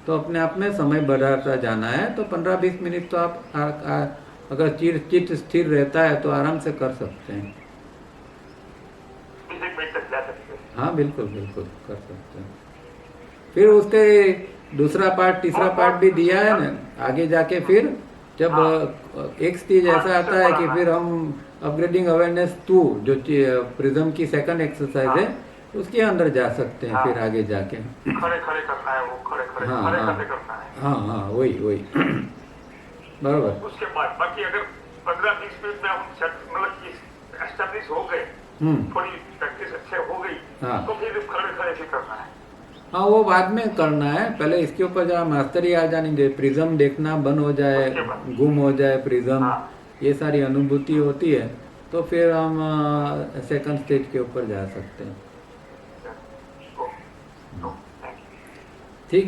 तो अपने आप में समय बढ़ाता जाना है। तो 15-20 मिनट तो आप अगर चित्त स्थिर रहता है तो आराम से कर सकते हैं। 20 मिनट तक जा सकते हैं। हाँ बिल्कुल बिल्कुल कर सकते हैं। फिर उसके दूसरा पार्ट, तीसरा पार्ट भी दिया है ना आगे जाके। फिर जब एक स्टेज ऐसा आता है कि फिर हम अपग्रेडिंग अवेयरनेस 2 जो प्रिज्म की सेकंड एक्सरसाइज है उसके अंदर जा सकते हैं। फिर आगे जाके खड़े खड़े करना है, वो खड़े खड़े हाँ खड़े हाँ खड़े करना है। हाँ हाँ वही बराबर। उसके बाद बाकी अगर 15-20 मिनट में हम मतलब एस्टेब्लिश हो गए, थोड़ी प्रैक्टिस अच्छे हो गई, हाँ। तो फिर खड़े खड़े भी करना है। हाँ वो बाद में करना है, पहले इसके ऊपर जहाँ मास्टरी आ जानी चाहिए, प्रिज्म देखना बंद हो जाए, गुम हो जाए प्रिज्म, हाँ। ये सारी अनुभूति होती है, तो फिर हम सेकंड स्टेज के ऊपर जा सकते हैं।